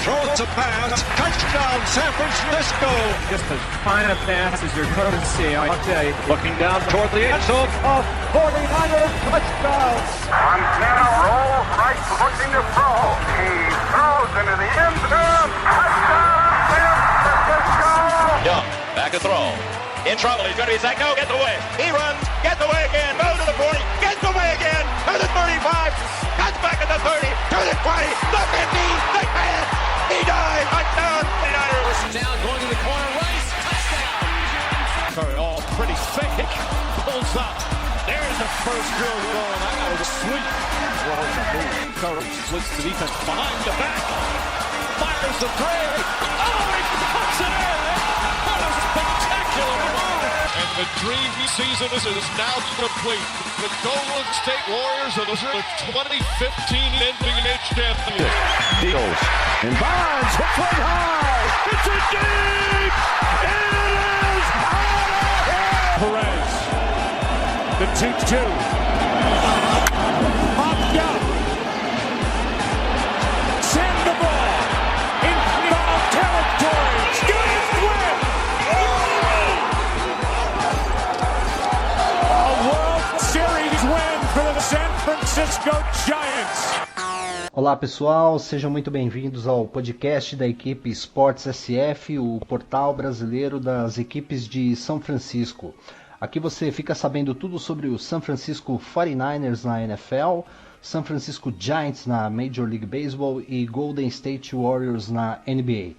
throws a pass, touchdown San Francisco. Just as fine a pass as you're going to see, I'll tell you. Looking down toward the end zone of 49ers touchdown. Montana rolls right, looking to throw. He throws into the end zone. Touchdown San Francisco. Young, back to throw. In trouble, he's going to be sacked. No, gets away. He runs, gets away again. Goes to the 40, gets away again. To the 35, cuts back at the 30, to the 20, the 50, the 10. He dies. Touchdown, 49ers. Down, going to the corner, Rice, touchdown. Curry, all pretty fake, pulls up. There's the first field goal, and that was sweet. Curry splits the defense behind the back. Fires the three. Oh, he puts it in. What a spectacular move. And the dream season is now complete. The Golden State Warriors are the 2015 NBA champions. Deals. And Bonds hits right high. It's a deep. It is Perez. The 2-2. Popped up. Send the ball. In foul territory. Giants win. A World Series win for the San Francisco Giants. Olá pessoal, sejam muito bem-vindos ao podcast da equipe Sports SF, o portal brasileiro das equipes de São Francisco. Aqui você fica sabendo tudo sobre o San Francisco 49ers na NFL, San Francisco Giants na Major League Baseball e Golden State Warriors na NBA.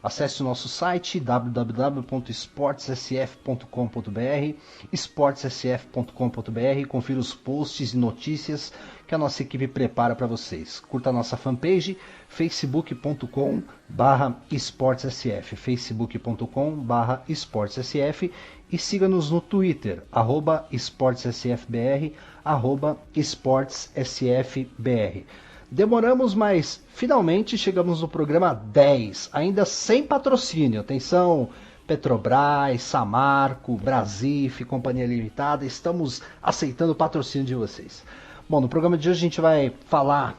Acesse o nosso site www.sportssf.com.br, sportssf.com.br, confira os posts e notícias que a nossa equipe prepara para vocês. Curta a nossa fanpage facebook.com/esportssf, facebook.com/esportssf e siga-nos no Twitter, @esportssfbr, @esportssfbr. Demoramos, mas finalmente chegamos no programa 10, ainda sem patrocínio. Atenção, Petrobras, Samarco, Brasif, Companhia Limitada, estamos aceitando o patrocínio de vocês. Bom, no programa de hoje a gente vai falar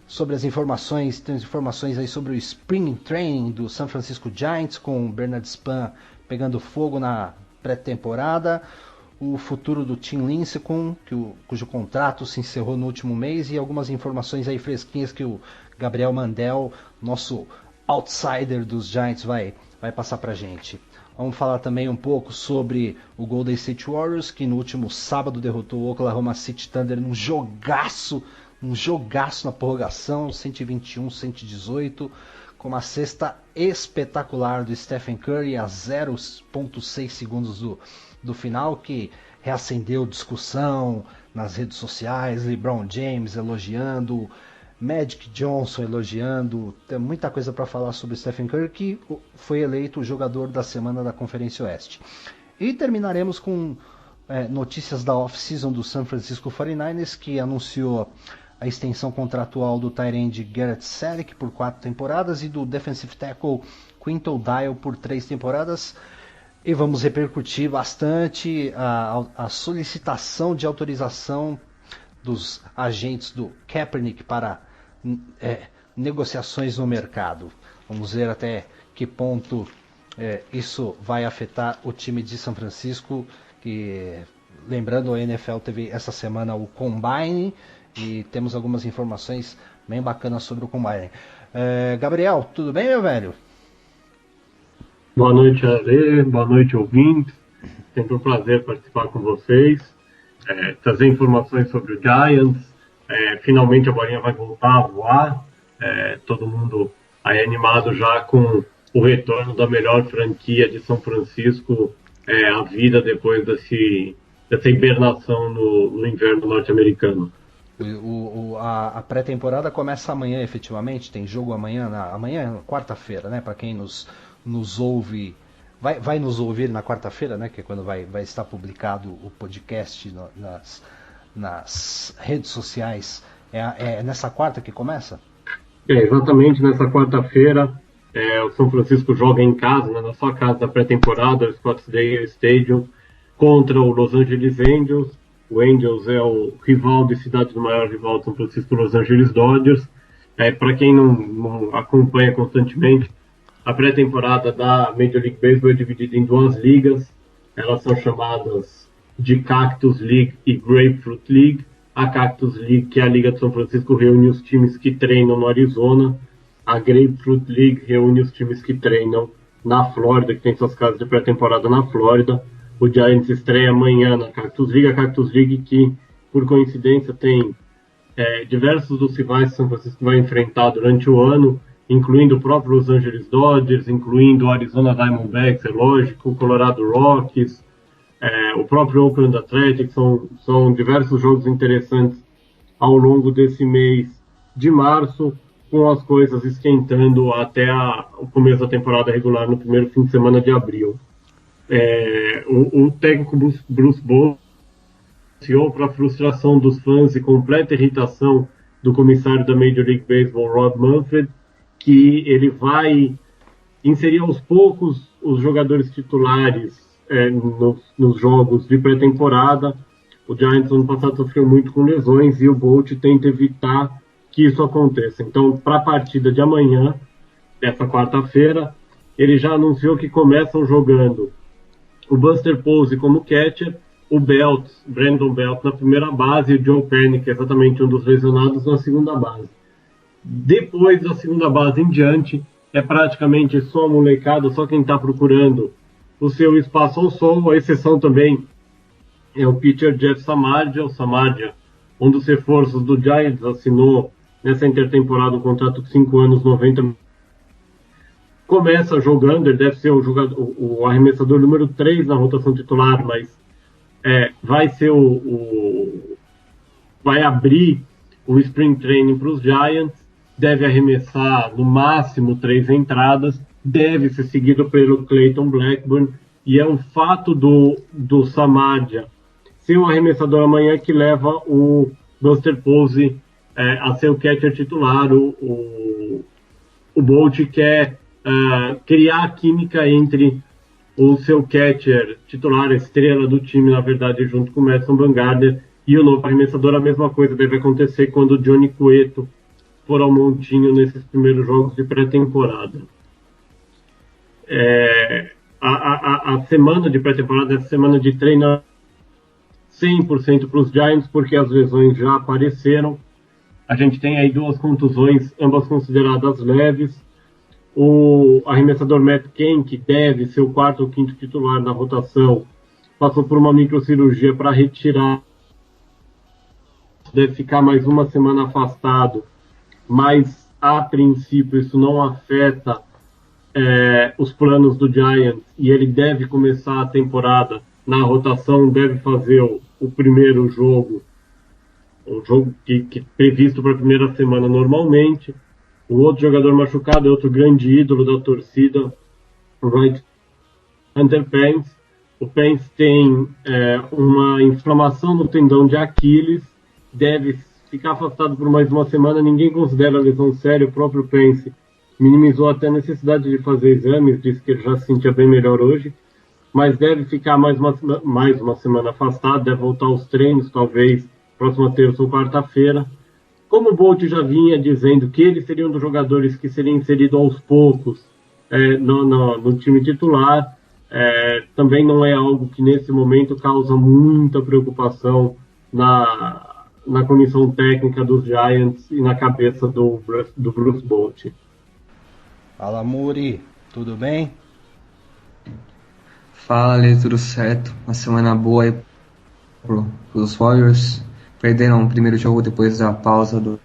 sobre as informações, tem informações aí sobre o Spring Training do San Francisco Giants, com o Bernard Spahn pegando fogo na pré-temporada, o futuro do Tim Lincecum, cujo contrato se encerrou no último mês, e algumas informações aí fresquinhas que o Gabriel Mandel, nosso outsider dos Giants, vai passar pra gente. Vamos falar também um pouco sobre o Golden State Warriors, que no último sábado derrotou o Oklahoma City Thunder num jogaço na prorrogação, 121-118, com uma cesta espetacular do Stephen Curry a 0,6 segundos do final, que reacendeu discussão nas redes sociais, LeBron James elogiando, Magic Johnson elogiando, tem muita coisa para falar sobre o Stephen Curry, que foi eleito o jogador da semana da Conferência Oeste. E terminaremos com notícias da off-season do San Francisco 49ers, que anunciou a extensão contratual do tight end Garrett Selleck por 4 temporadas e do defensive tackle Quinton Dial por 3 temporadas. E vamos repercutir bastante a solicitação de autorização dos agentes do Kaepernick para negociações no mercado. Vamos ver até que ponto isso vai afetar o time de São Francisco. Que, lembrando, a NFL teve essa semana o Combine e temos algumas informações bem bacanas sobre o Combine. Gabriel, tudo bem, meu velho? Boa noite, Ale. Boa noite, ouvintes. Sempre um prazer participar com vocês, trazer informações sobre o Giants. Finalmente a bolinha vai voltar a voar. Todo mundo aí animado já com o retorno da melhor franquia de São Francisco à vida depois dessa hibernação no inverno norte-americano. A pré-temporada começa amanhã, efetivamente. Tem jogo amanhã, quarta-feira, né? Para quem nos ouve, vai nos ouvir na quarta-feira, né? Que é quando vai estar publicado o podcast nas redes sociais. É nessa quarta que começa? Exatamente, nessa quarta-feira. O São Francisco joga em casa, na sua casa da pré-temporada, o Scottsdale Stadium, contra o Los Angeles Angels. O Angels é o rival de cidade do maior rival de São Francisco, Los Angeles Dodgers. Para quem não acompanha constantemente, a pré-temporada da Major League Baseball é dividida em 2 ligas. Elas são chamadas de Cactus League e Grapefruit League. A Cactus League, que é a Liga de São Francisco, reúne os times que treinam no Arizona. A Grapefruit League reúne os times que treinam na Flórida, que tem suas casas de pré-temporada na Flórida. O Giants estreia amanhã na Cactus League. A Cactus League que, por coincidência, tem diversos dos rivais que São Francisco vai enfrentar durante o ano, incluindo o próprio Los Angeles Dodgers, incluindo o Arizona Diamondbacks, é lógico, o Colorado Rockies, o próprio Oakland Athletics. São diversos jogos interessantes ao longo desse mês de março, com as coisas esquentando até o começo da temporada regular no primeiro fim de semana de abril. O técnico Bruce Bochy, para a frustração dos fãs e completa irritação do comissário da Major League Baseball, Rob Manfred, que ele vai inserir aos poucos os jogadores titulares nos jogos de pré-temporada. O Giants ano passado sofreu muito com lesões e o Bolt tenta evitar que isso aconteça. Então, para a partida de amanhã, dessa quarta-feira, ele já anunciou que começam jogando o Buster Posey como catcher, o Brandon Belt na primeira base e o Joe Penny, que é exatamente um dos lesionados, na segunda base. Depois da segunda base em diante, é praticamente só a molecada, só quem está procurando o seu espaço ao sol. A exceção também é o pitcher Jeff Samardzija. O Samardzija, um dos reforços do Giants, assinou nessa intertemporada um contrato de 5 anos, 90 milhões. Começa jogando, ele deve ser o arremessador número 3 na rotação titular, mas vai ser vai abrir o Spring Training para os Giants, deve arremessar no máximo 3 entradas, deve ser seguido pelo Clayton Blackburn, e é o fato do Samardzija ser um arremessador amanhã que leva o Buster Posey a ser o catcher titular. O Bolt quer criar a química entre o seu catcher titular, a estrela do time, na verdade, junto com o Madison Bumgarner, e o novo arremessador. A mesma coisa deve acontecer quando o Johnny Cueto for ao montinho nesses primeiros jogos de pré-temporada. A semana de pré-temporada é a semana de treino 100% para os Giants, porque as lesões já apareceram. A gente tem aí 2 contusões, ambas consideradas leves. O arremessador Matt Cain, que deve ser o 4º ou 5º titular na rotação, passou por uma microcirurgia para retirar. Deve ficar mais uma semana afastado, mas a princípio isso não afeta os planos do Giants, e ele deve começar a temporada na rotação, deve fazer o primeiro jogo, o jogo que previsto para a primeira semana normalmente. O outro jogador machucado é outro grande ídolo da torcida, o Hunter Pence. O Pence tem uma inflamação no tendão de Aquiles, deve ficar afastado por mais uma semana. Ninguém considera a lesão séria. O próprio Pence minimizou até a necessidade de fazer exames, disse que ele já se sentia bem melhor hoje, mas deve ficar mais uma semana afastado, deve voltar aos treinos, talvez próxima terça ou quarta-feira. Como o Bolt já vinha dizendo que ele seria um dos jogadores que seria inserido aos poucos no time titular, também não é algo que nesse momento causa muita preocupação na comissão técnica dos Giants e na cabeça do Bruce Bochy. Fala, Muri, tudo bem? Fala, Lê, tudo certo? Uma semana boa aí pros Warriors. Perderam o primeiro jogo depois da pausa do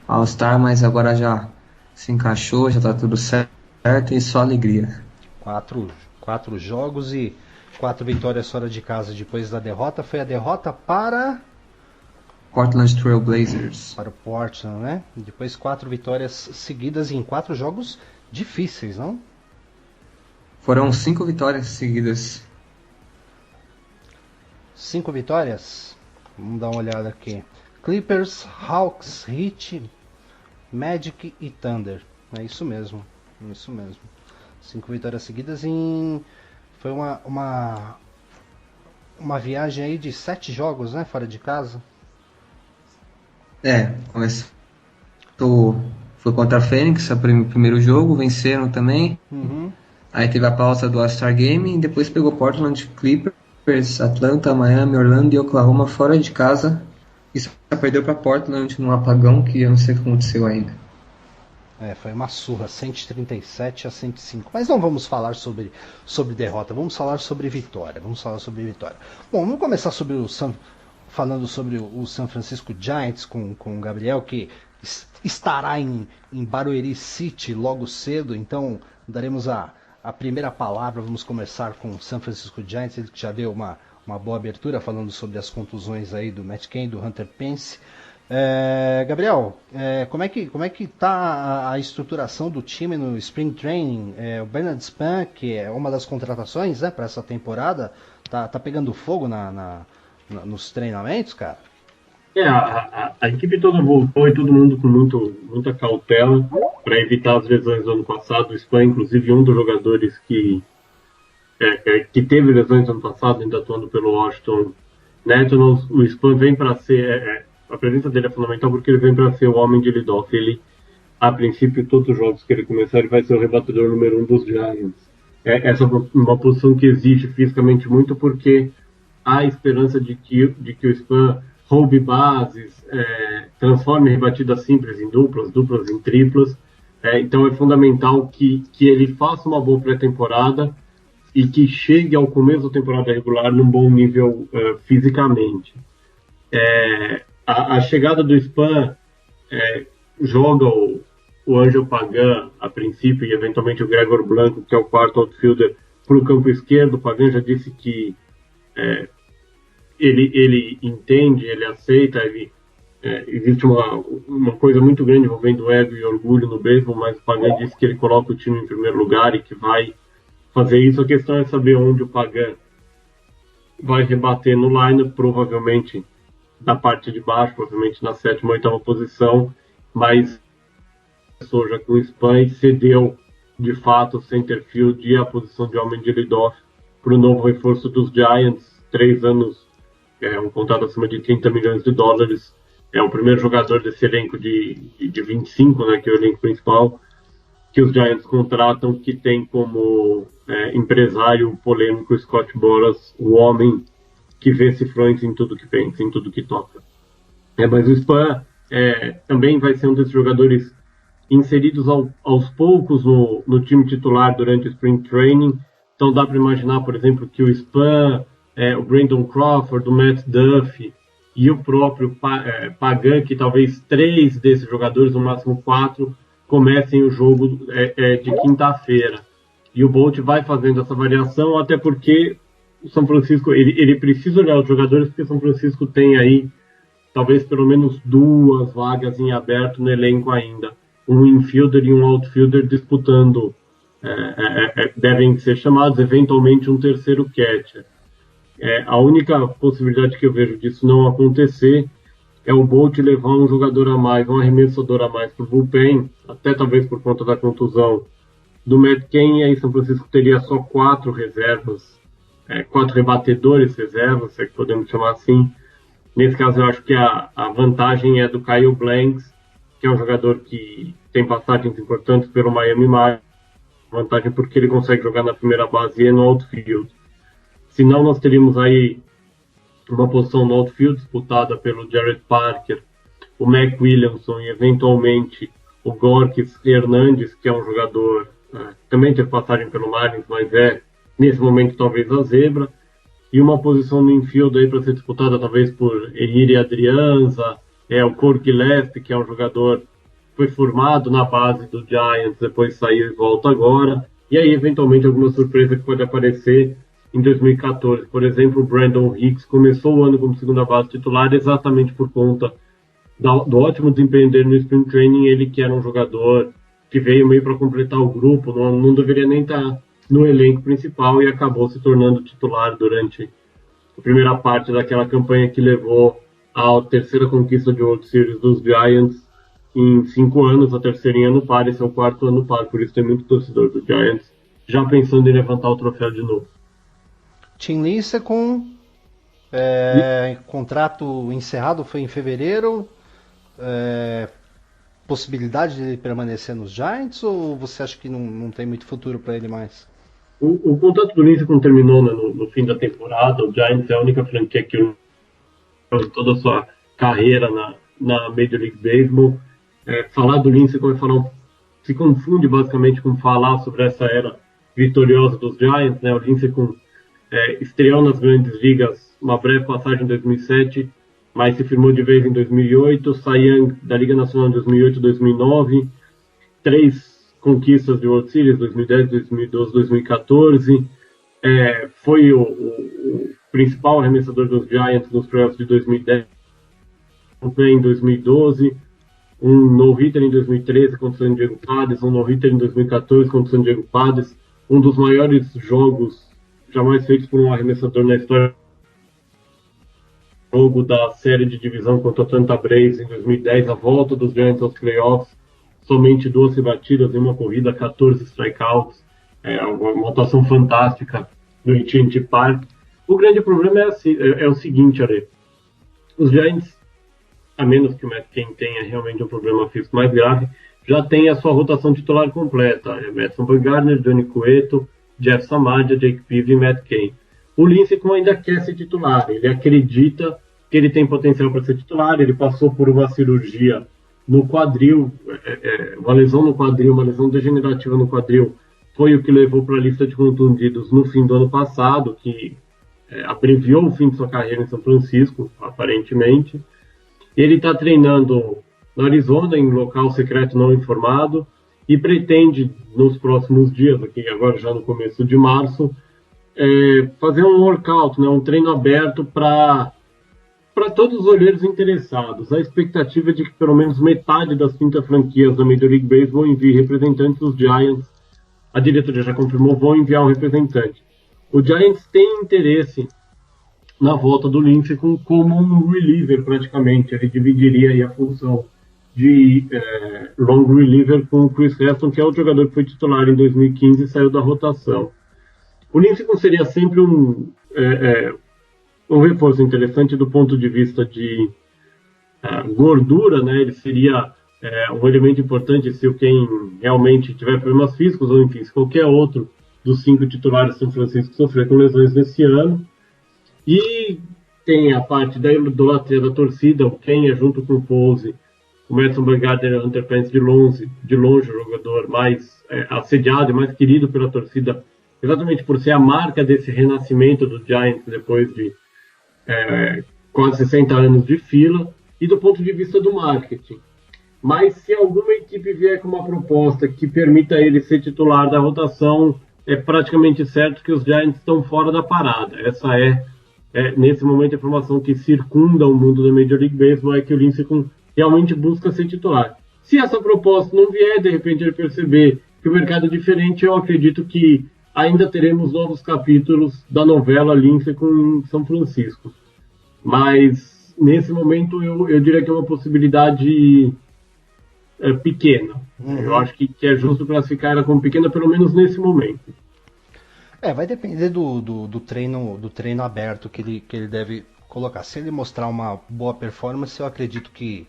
All-Star, mas agora já se encaixou, já tá tudo certo e só alegria. 4 jogos e 4 vitórias fora de casa depois da derrota. Foi a derrota para Portland Trail Blazers. Para o Portland, né? Depois 4 vitórias seguidas em 4 jogos difíceis, não? Foram 5 vitórias seguidas. 5 vitórias? Vamos dar uma olhada aqui. Clippers, Hawks, Heat, Magic e Thunder. É isso mesmo. 5 vitórias seguidas em... Foi uma viagem aí de 7 jogos, né? Fora de casa. Começou foi contra a Fênix, o primeiro jogo, venceram também. Uhum. Aí teve a pausa do All-Star Game e depois pegou Portland, Clippers, Atlanta, Miami, Orlando e Oklahoma fora de casa. E só perdeu para Portland num apagão que eu não sei o que aconteceu ainda. Foi uma surra, 137 a 105. Mas não vamos falar sobre derrota, vamos falar sobre vitória. Bom, vamos começar falando sobre o San Francisco Giants com o Gabriel, que estará em Barueri City logo cedo. Então daremos a primeira palavra. Vamos começar com o San Francisco Giants, ele que já deu uma boa abertura falando sobre as contusões aí do Matt Cain, do Hunter Pence. Gabriel, como é que tá a estruturação do time no Spring Training? O Bernard Span, que é uma das contratações, né, para essa temporada, tá pegando fogo nos treinamentos, cara? A equipe toda voltou e todo mundo com muita cautela para evitar as lesões do ano passado. O Span, inclusive, um dos jogadores que teve lesões no ano passado, ainda atuando pelo Washington Nationals. O Span vem para ser... a presença dele é fundamental porque ele vem para ser o homem de leadoff. Ele, a princípio, todos os jogos que ele começar, ele vai ser o rebatedor número 1 dos Giants. Essa é uma posição que exige fisicamente muito, porque há esperança de que o Span roube bases, transforme rebatidas simples em duplas em triplas. Então é fundamental que ele faça uma boa pré-temporada e que chegue ao começo da temporada regular num bom nível fisicamente. A chegada do Span joga o Angel Pagan a princípio e eventualmente o Gregor Blanco, que é o quarto outfielder, para o campo esquerdo. O Pagan já disse que ele entende, ele aceita, existe uma coisa muito grande envolvendo ego e orgulho no beisebol, mas o Pagan disse que ele coloca o time em primeiro lugar e que vai fazer isso. A questão é saber onde o Pagan vai rebater no lineup, provavelmente da parte de baixo, provavelmente na 7ª ou 8ª posição, mas já com o Span cedeu de fato o center field e a posição de homem de leadoff para o novo reforço dos Giants. 3 anos, um contrato acima de $30 milhões. É o primeiro jogador desse elenco de 25, né, que é o elenco principal, que os Giants contratam, que tem como empresário polêmico Scott Boras, o homem que vê cifrões em tudo que pensa, em tudo que toca. Mas o Span também vai ser um desses jogadores inseridos aos poucos no time titular durante o Spring Training. Então dá para imaginar, por exemplo, que o Span, o Brandon Crawford, o Matt Duffy e o próprio Pagan, que talvez 3 desses jogadores, no máximo 4, comecem o jogo de quinta-feira. E o Bolt vai fazendo essa variação, até porque o São Francisco, ele precisa olhar os jogadores, porque o São Francisco tem aí talvez pelo menos 2 vagas em aberto no elenco ainda. Um infielder e um outfielder disputando, devem ser chamados, eventualmente um terceiro catcher. A única possibilidade que eu vejo disso não acontecer é o Bolt levar um jogador a mais, um arremessador a mais para o bullpen, até talvez por conta da contusão do Matt Cain, e aí São Francisco teria só 4 reservas, 4 rebatedores reservas, se é que podemos chamar assim. Nesse caso, eu acho que a vantagem é do Kyle Blanks, que é um jogador que tem passagens importantes pelo Miami Marlins. Vantagem porque ele consegue jogar na primeira base e no outfield. Senão, nós teríamos aí uma posição no outfield disputada pelo Jared Parker, o Mac Williamson e, eventualmente, o Gorkis Hernandes, que é um jogador também teve passagem pelo Marlins, mas nesse momento, talvez a zebra. E uma posição no infield aí para ser disputada talvez por Ehire Adrianza, o Corey Gillespie, que é um jogador que foi formado na base do Giants, depois saiu e volta agora. E aí, eventualmente, alguma surpresa que pode aparecer em 2014. Por exemplo, o Brandon Hicks começou o ano como segunda base titular exatamente por conta do ótimo desempenho dele no Spring Training. Ele que era um jogador que veio meio para completar o grupo, não deveria nem estar no elenco principal e acabou se tornando titular durante a primeira parte daquela campanha que levou à terceira conquista de World Series dos Giants em 5 anos, a terceira em ano par, esse é o 4º ano par, por isso tem muito torcedor do Giants já pensando em levantar o troféu de novo. Tim Lincecum, contrato encerrado foi em fevereiro, possibilidade de ele permanecer nos Giants ou você acha que não tem muito futuro para ele mais? O contrato do Lincecum terminou, né, no fim da temporada. O Giants é a única franquia que toda a sua carreira na Major League Baseball. Falar do Lincecum se confunde basicamente com falar sobre essa era vitoriosa dos Giants, né? O Lincecum estreou nas grandes ligas, uma breve passagem em 2007, mas se firmou de vez em 2008, Cy Young da Liga Nacional em 2008 e 2009, 3 conquistas de World Series, 2010, 2012, 2014, foi o principal arremessador dos Giants nos playoffs de 2010, em 2012, um no-hitter em 2013 contra o San Diego Padres, um no-hitter em 2014 contra o San Diego Padres, um dos maiores jogos jamais feitos por um arremessador na história. Jogo da série de divisão contra o Atlanta Braves em 2010, a volta dos Giants aos playoffs, somente 12 batidas em uma corrida, 14 strikeouts, uma atuação fantástica no AT&T Park. O grande problema é o seguinte, Ale, os Giants, a menos que o Matt Cain tenha realmente um problema físico mais grave, já tem a sua rotação titular completa. Madison Bumgarner, Johnny Cueto, Jeff Samardzija, Jake Peavy e Matt Cain. O Lincecum ainda quer ser titular, ele acredita que ele tem potencial para ser titular, ele passou por uma cirurgia no quadril, uma lesão no quadril, uma lesão degenerativa no quadril, foi o que levou para a lista de contundidos no fim do ano passado, que abreviou o fim de sua carreira em São Francisco, aparentemente. Ele está treinando na Arizona, em local secreto não informado, e pretende, nos próximos dias, aqui agora já no começo de março, fazer um workout, né, um treino aberto para todos os olheiros interessados. A expectativa é de que pelo menos metade das 30 franquias da Major League Baseball envie representantes dos Giants. A diretoria já confirmou, vão enviar um representante. O Giants tem interesse na volta do Lincecum como um reliever, praticamente. Ele dividiria aí a função de long reliever com o Chris Heston, que é o jogador que foi titular em 2015 e saiu da rotação. O Lincecum seria sempre um reforço interessante do ponto de vista de gordura, né? Ele seria um elemento importante se quem realmente tiver problemas físicos, ou enfim, se qualquer outro dos 5 titulares de São Francisco sofrer com lesões nesse ano. E tem a parte da idolatria da torcida, o Kenya junto com o Pose, o Madison Bumgarner e o Hunter Pence de longe o jogador mais assediado e mais querido pela torcida, exatamente por ser a marca desse renascimento do Giants depois de quase 60 anos de fila, e do ponto de vista do marketing. Mas se alguma equipe vier com uma proposta que permita ele ser titular da rotação, é praticamente certo que os Giants estão fora da parada. Essa nesse momento, a informação que circunda o mundo da Major League Baseball é que o Lincecum realmente busca ser titular. Se essa proposta não vier, de repente ele perceber que o mercado é diferente, eu acredito que ainda teremos novos capítulos da novela Lincecum em São Francisco. Mas, nesse momento, eu diria que é uma possibilidade pequena. Eu acho que é justo classificar ela como pequena, pelo menos nesse momento. Vai depender do treino aberto que ele deve colocar. Se ele mostrar uma boa performance, eu acredito que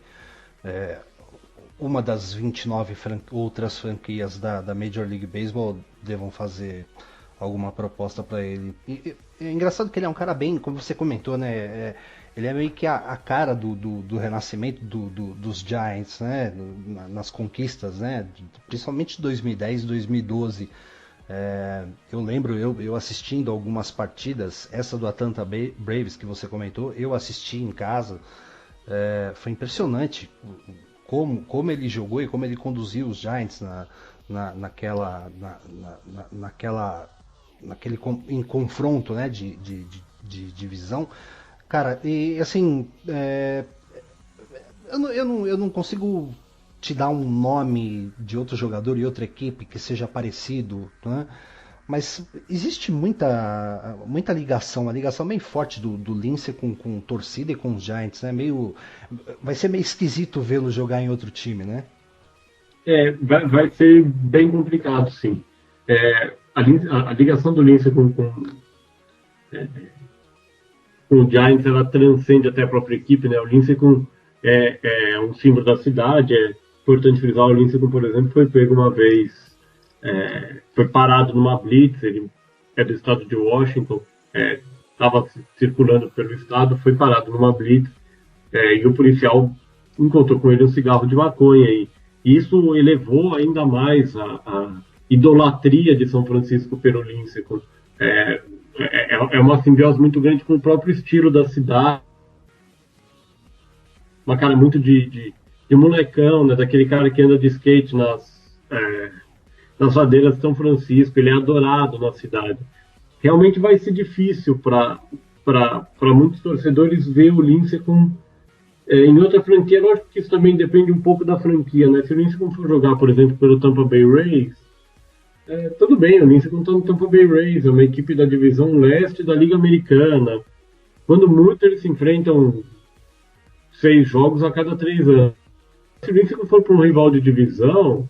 uma das 29 outras franquias da Major League Baseball devam fazer alguma proposta para ele. E é engraçado que ele é um cara bem, como você comentou, né? Ele é meio que a cara do renascimento dos Giants, né? Nas conquistas, né? Principalmente 2010 e 2012. Eu lembro eu assistindo algumas partidas, essa do Atlanta Braves que você comentou, eu assisti em casa. Foi impressionante como ele jogou e como ele conduziu os Giants naquele em confronto, né, de divisão. Cara, e assim, eu não consigo te dar um nome de outro jogador e outra equipe que seja parecido, né? Mas existe muita ligação, uma ligação bem forte do Lincecum com torcida e com os Giants, né? Vai ser meio esquisito vê-lo jogar em outro time, né? Vai ser bem complicado, sim. A ligação do Lincecum com o Giants, ela transcende até a própria equipe, né? O Lincecum é um símbolo da cidade, importante frisar, o Lincecum, por exemplo, foi pego uma vez, foi parado numa blitz, ele é do estado de Washington, estava circulando pelo estado, foi parado numa blitz, e o policial encontrou com ele um cigarro de maconha, e isso elevou ainda mais a idolatria de São Francisco pelo Lincecum. É uma simbiose muito grande com o próprio estilo da cidade, uma cara muito de molecão, né, daquele cara que anda de skate nas ladeiras de São Francisco, ele é adorado na cidade. Realmente vai ser difícil para muitos torcedores ver o Lincecum em outra franquia. Lógico que isso também depende um pouco da franquia, né? Se o Lincecum for jogar, por exemplo, pelo Tampa Bay Rays, tudo bem, o Lincecum está no Tampa Bay Rays, é uma equipe da divisão leste da Liga Americana. Quando muito, eles se enfrentam 6 jogos a cada 3 anos. Se o Lincecum for para um rival de divisão,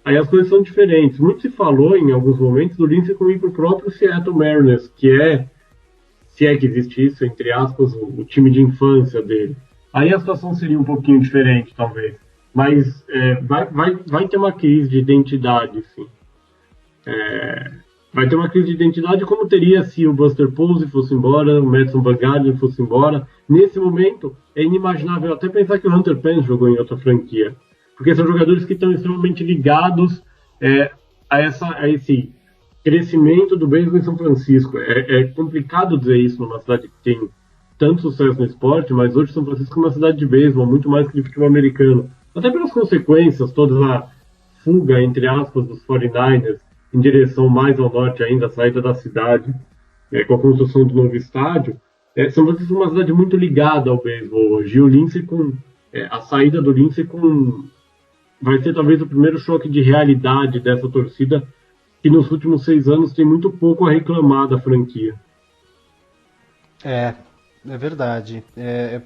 aí as coisas são diferentes. Muito se falou em alguns momentos do Lincecum ir para o próprio Seattle Mariners, que se é que existe isso, entre aspas, o time de infância dele. Aí a situação seria um pouquinho diferente, talvez. Mas vai ter uma crise de identidade, sim. Vai ter uma crise de identidade, como teria se o Buster Posey fosse embora, o Madison Bumgarner fosse embora. Nesse momento, é inimaginável até pensar que o Hunter Pence jogou em outra franquia. Porque são jogadores que estão extremamente ligados a esse crescimento do beisebol em São Francisco. É complicado dizer isso numa cidade que tem tanto sucesso no esporte, mas hoje São Francisco é uma cidade de beisebol, muito mais que de futebol americano. Até pelas consequências, toda a fuga, entre aspas, dos 49ers em direção mais ao norte ainda, a saída da cidade, com a construção do novo estádio. São Francisco é uma cidade muito ligada ao beisebol hoje. E o Lincecum, a saída do Lincecum vai ser talvez o primeiro choque de realidade dessa torcida, que nos últimos 6 anos tem muito pouco a reclamar da franquia. É verdade. É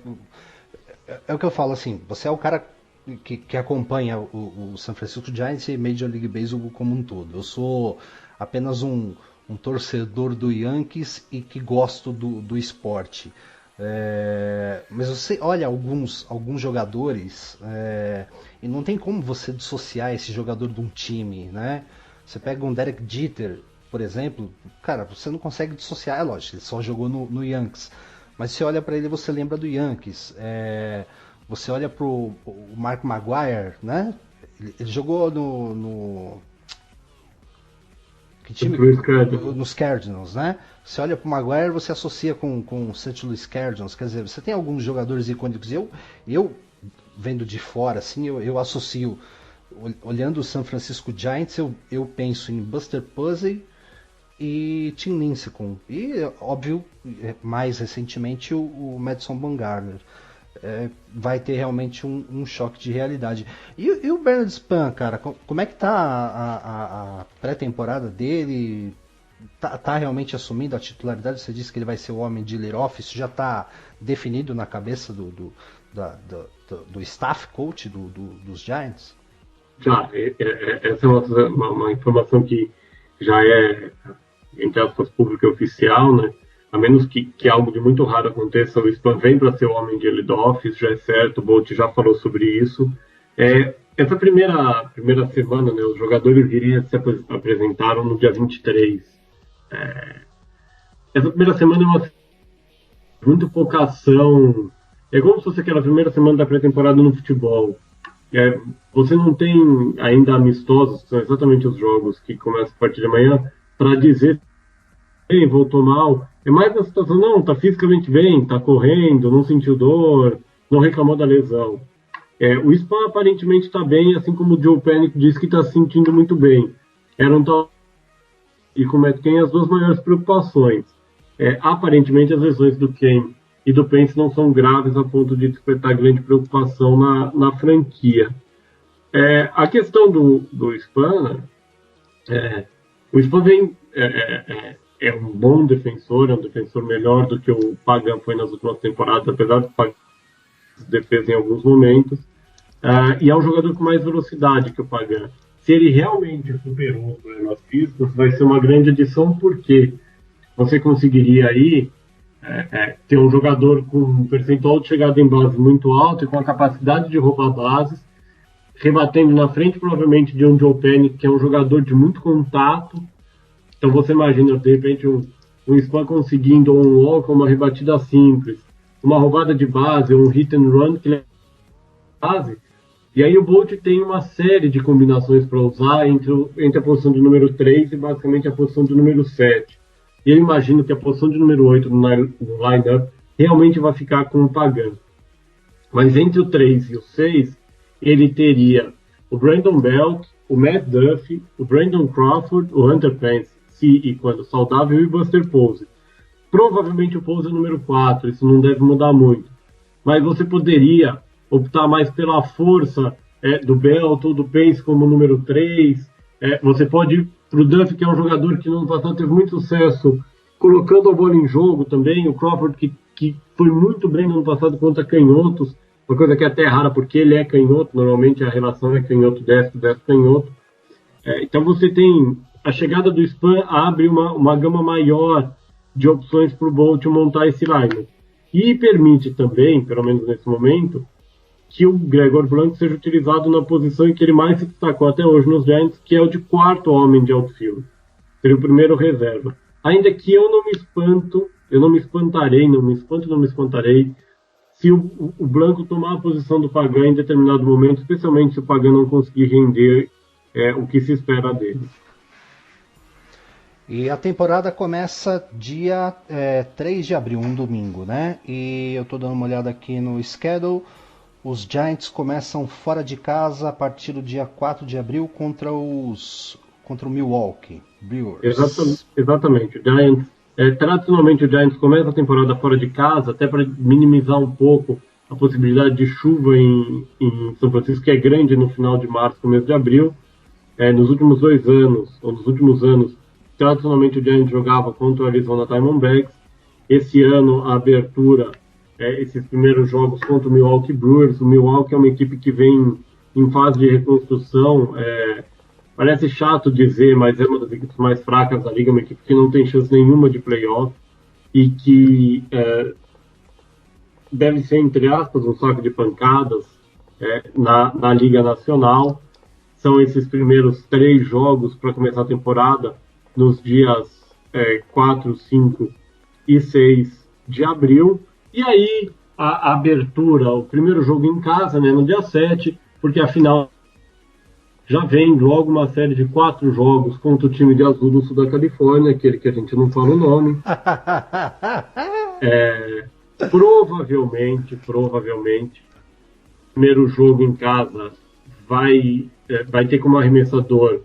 o que eu falo, assim, você é o cara que acompanha o San Francisco Giants e Major League Baseball como um todo. Eu sou apenas um torcedor do Yankees e que gosto do esporte. Mas você olha alguns jogadores e não tem como você dissociar esse jogador de um time, né? Você pega um Derek Jeter, por exemplo, cara, você não consegue dissociar. É lógico, ele só jogou no Yankees, mas você olha para ele e você lembra do Yankees. Você olha pro Mark Maguire, né? Ele jogou no que time? Nos Cardinals, né? Você olha pro Maguire, você associa com o St. Louis Cardinals. Quer dizer, você tem alguns jogadores icônicos. Eu vendo de fora, assim, eu associo. Olhando o San Francisco Giants, eu penso em Buster Posey e Tim Lincecum. E, óbvio, mais recentemente, o Madison Bumgarner. Vai ter realmente um choque de realidade. E o Bernard Span, cara, como é que tá a pré-temporada dele? Tá realmente assumindo a titularidade? Você disse que ele vai ser o homem de lead-off. Isso já está definido na cabeça do staff coach dos Giants? Já, essa é uma informação que já é, entre aspas, pública e oficial, né? A menos que algo de muito raro aconteça, o Span vem para ser o homem de lead-off, isso já é certo, o Bolt já falou sobre isso. Essa primeira semana, né, os jogadores iriam se apresentaram no dia 23. Essa primeira semana é uma muito pouca ação. É como se fosse aquela primeira semana da pré-temporada no futebol. Você não tem ainda amistosos, que são exatamente os jogos que começam a partir de amanhã, para dizer voltou mal. É mais na situação, não, tá fisicamente bem, tá correndo, não sentiu dor, não reclamou da lesão. O Span aparentemente está bem, assim como o Joe Panik disse que está se sentindo muito bem. Eram e com o Matt Cain as duas maiores preocupações. Aparentemente as lesões do Cain e do Pence não são graves a ponto de despertar grande preocupação na franquia. A questão do Span, o Span vem... É um bom defensor, é um defensor melhor do que o Pagan foi nas últimas temporadas, apesar de fazer defesa em alguns momentos. E é um jogador com mais velocidade que o Pagan. Se ele realmente superou os problemas físicos, vai ser uma grande adição, porque você conseguiria aí ter um jogador com um percentual de chegada em base muito alto e com a capacidade de roubar bases, rebatendo na frente, provavelmente, de um Joe Penny, que é um jogador de muito contato. Então você imagina, de repente, um Span conseguindo um walk, uma rebatida simples, uma roubada de base, um hit and run que ele base. E aí o Bolt tem uma série de combinações para usar entre a posição de número 3 e basicamente a posição de número 7. E eu imagino que a posição de número 8 no line-up realmente vai ficar com o Pagan. Mas entre o 3 e o 6, ele teria o Brandon Belt, o Matt Duffy, o Brandon Crawford, o Hunter Pence, se e quando saudável, e o Buster Posey. Provavelmente o Posey é o número 4, isso não deve mudar muito. Mas você poderia optar mais pela força do Belt ou do Pence como número 3. Você pode ir para o Duffy, que é um jogador que no ano passado teve muito sucesso colocando a bola em jogo também. O Crawford, que foi muito bem no ano passado contra canhotos, uma coisa que é até rara, porque ele é canhoto, normalmente a relação é canhoto-destro, destro-canhoto. Então você tem a chegada do Span, abre uma gama maior de opções para o Bolt montar esse line. E permite também, pelo menos nesse momento, que o Gregor Blanco seja utilizado na posição em que ele mais se destacou até hoje nos Giants, que é o de quarto homem de outfield. Seria o primeiro reserva. Ainda que eu não me espantarei se o Blanco tomar a posição do Pagan em determinado momento, especialmente se o Pagan não conseguir render o que se espera dele. E a temporada começa dia 3 de abril, um domingo, né? E eu tô dando uma olhada aqui no schedule. Os Giants começam fora de casa a partir do dia 4 de abril contra o Milwaukee Brewers. Exatamente. Tradicionalmente o Giants começa a temporada fora de casa, até para minimizar um pouco a possibilidade de chuva em São Francisco, que é grande no final de março, começo de abril. Nos últimos anos, tradicionalmente o Giants jogava contra o Arizona Diamondbacks. Esse ano, a abertura, esses primeiros jogos contra o Milwaukee Brewers. O Milwaukee é uma equipe que vem em fase de reconstrução. Parece chato dizer, mas é uma das equipes mais fracas da liga, uma equipe que não tem chance nenhuma de playoff e que deve ser, entre aspas, um saco de pancadas na Liga Nacional. São esses primeiros 3 jogos para começar a temporada, nos dias 4, 5 e 6 de abril. E aí, a abertura, o primeiro jogo em casa, né, no dia 7, porque afinal já vem logo uma série de 4 jogos contra o time de azul do sul da Califórnia, aquele que a gente não fala o nome. Provavelmente, primeiro jogo em casa vai ter como arremessador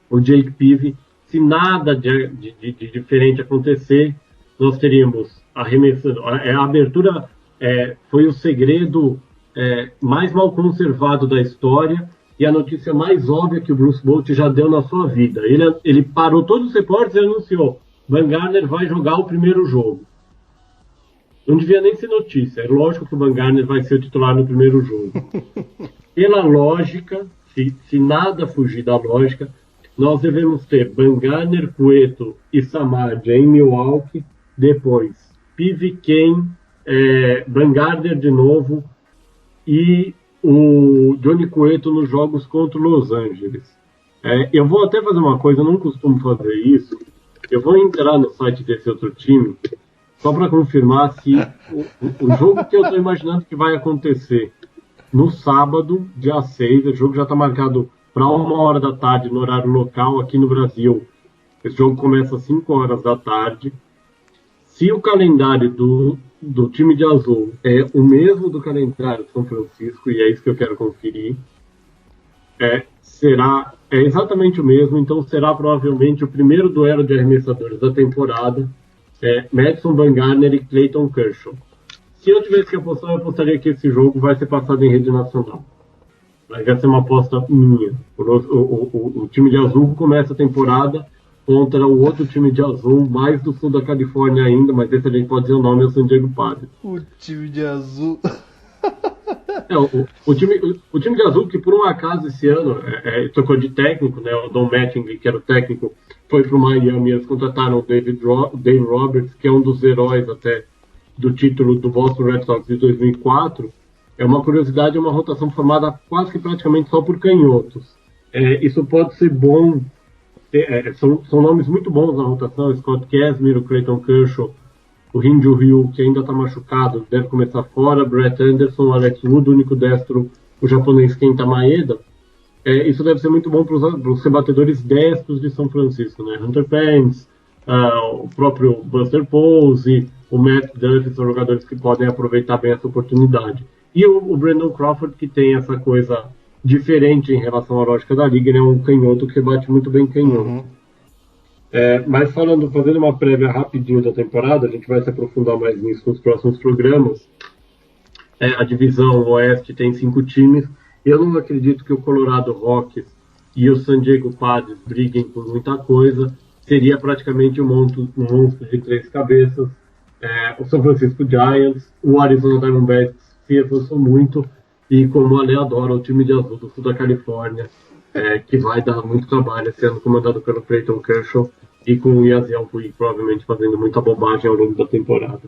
o Jake Peavy. Se nada de diferente acontecer, nós teríamos arremessando. A abertura foi o segredo mais mal conservado da história e a notícia mais óbvia que o Bruce Bolt já deu na sua vida. Ele parou todos os repórteres e anunciou: Van Garner vai jogar o primeiro jogo. Não devia nem ser notícia. É lógico que o Van Garner vai ser o titular no primeiro jogo. Pela lógica, se nada fugir da lógica, nós devemos ter Van Garner, Cueto e Samardzija em Milwaukee, depois Peavy, Kane, Van Garner de novo e o Johnny Cueto nos jogos contra o Los Angeles. Eu vou até fazer uma coisa, eu não costumo fazer isso. Eu vou entrar no site desse outro time só para confirmar se o jogo que eu estou imaginando que vai acontecer no sábado, dia 6, o jogo já está marcado para 1h da tarde no horário local aqui no Brasil. Esse jogo começa às 5h da tarde. Se o calendário do time de azul é o mesmo do calendário de São Francisco, e é isso que eu quero conferir, será exatamente o mesmo, então será provavelmente o primeiro duelo de arremessadores da temporada, Madison Van Garner e Clayton Kershaw. Se eu tivesse que apostar, eu apostaria que esse jogo vai ser passado em rede nacional. Vai ser uma aposta minha. O time de azul começa a temporada contra o outro time de azul, mais do sul da Califórnia ainda, mas esse a gente pode dizer o nome, é o San Diego Padres. O time de azul. O time de azul, que por um acaso esse ano trocou de técnico, né? O Don Mattingly, que era o técnico, foi para o Miami, eles contrataram o Dave Roberts, que é um dos heróis até do título do Boston Red Sox de 2004. é uma curiosidade, é uma rotação formada quase que praticamente só por canhotos. Isso pode ser bom, são nomes muito bons na rotação, Scott Kazmir, o Clayton Kershaw, o Rin-Ju Ryu, que ainda está machucado, deve começar fora, Brett Anderson, o Alex Wood, o único destro, o japonês Kenta Maeda. Isso deve ser muito bom para os rebatedores destros de São Francisco, né? Hunter Pence, o próprio Buster Posey, o Matt Duffy, são jogadores que podem aproveitar bem essa oportunidade. E o Brandon Crawford, que tem essa coisa diferente em relação à lógica da liga, ele é um canhoto que rebate muito bem canhoto. Uhum. Mas fazendo uma prévia rapidinho da temporada, a gente vai se aprofundar mais nisso nos próximos programas. A divisão Oeste tem 5 times. Eu não acredito que o Colorado Rockies e o San Diego Padres briguem por muita coisa. Seria praticamente um monstro de 3 cabeças. O San Francisco Giants, o Arizona Diamondbacks se reforçou muito. E como a Lê adora, o time de azul do sul da Califórnia, que vai dar muito trabalho esse ano, comandado pelo Clayton Kershaw, e com o Yasiel Puig provavelmente fazendo muita bobagem ao longo da temporada.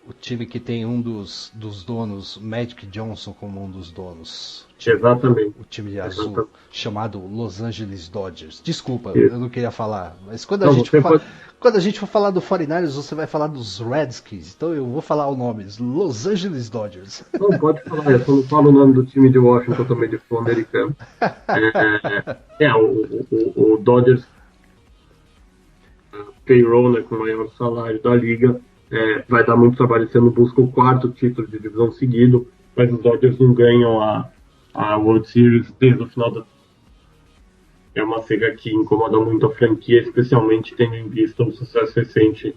O time que tem um dos donos, Magic Johnson, como um dos donos. Exatamente. O time de azul, Exatamente. Chamado Los Angeles Dodgers. Desculpa, Isso. eu não queria falar. Mas quando a gente for falar do 49ers, você vai falar dos Redskins. Então eu vou falar o nome, Los Angeles Dodgers. Não, pode falar, eu só não falo o nome do time de Washington também, de futebol americano. O Dodgers, payroll, né, com o maior salário da liga, vai dar muito trabalho esse ano, busca o 4º título de divisão seguido, mas os Dodgers não ganham a World Series desde o final da... É uma cega que incomoda muito a franquia, especialmente tendo em vista o sucesso recente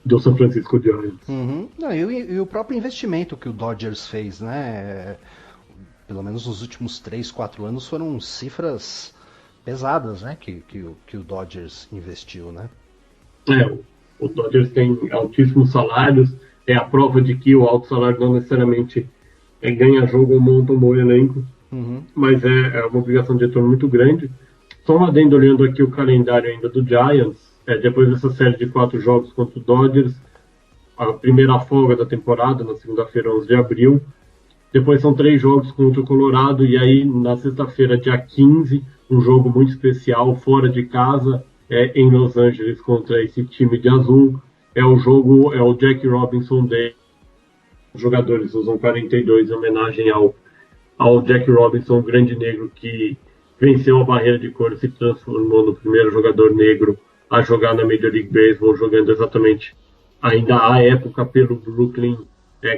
do San Francisco Giants. Uhum. Não, e o próprio investimento que o Dodgers fez, né? Pelo menos nos últimos 3, 4 anos foram cifras pesadas, né? Que o Dodgers investiu, né? O Dodgers tem altíssimos salários, é a prova de que o alto salário não necessariamente ganha jogo ou monta um bom elenco, mas é uma obrigação de retorno muito grande. Só um adendo olhando aqui o calendário ainda do Giants, depois dessa série de 4 jogos contra o Dodgers, a primeira folga da temporada, na segunda-feira, 11 de abril, depois são 3 jogos contra o Colorado, e aí na sexta-feira, dia 15, um jogo muito especial, fora de casa, em Los Angeles contra esse time de azul. O Jack Robinson Day. Os jogadores usam 42 em homenagem ao Jack Robinson, um grande negro que venceu a barreira de cor e se transformou no primeiro jogador negro a jogar na Major League Baseball, jogando exatamente ainda à época pelo Brooklyn,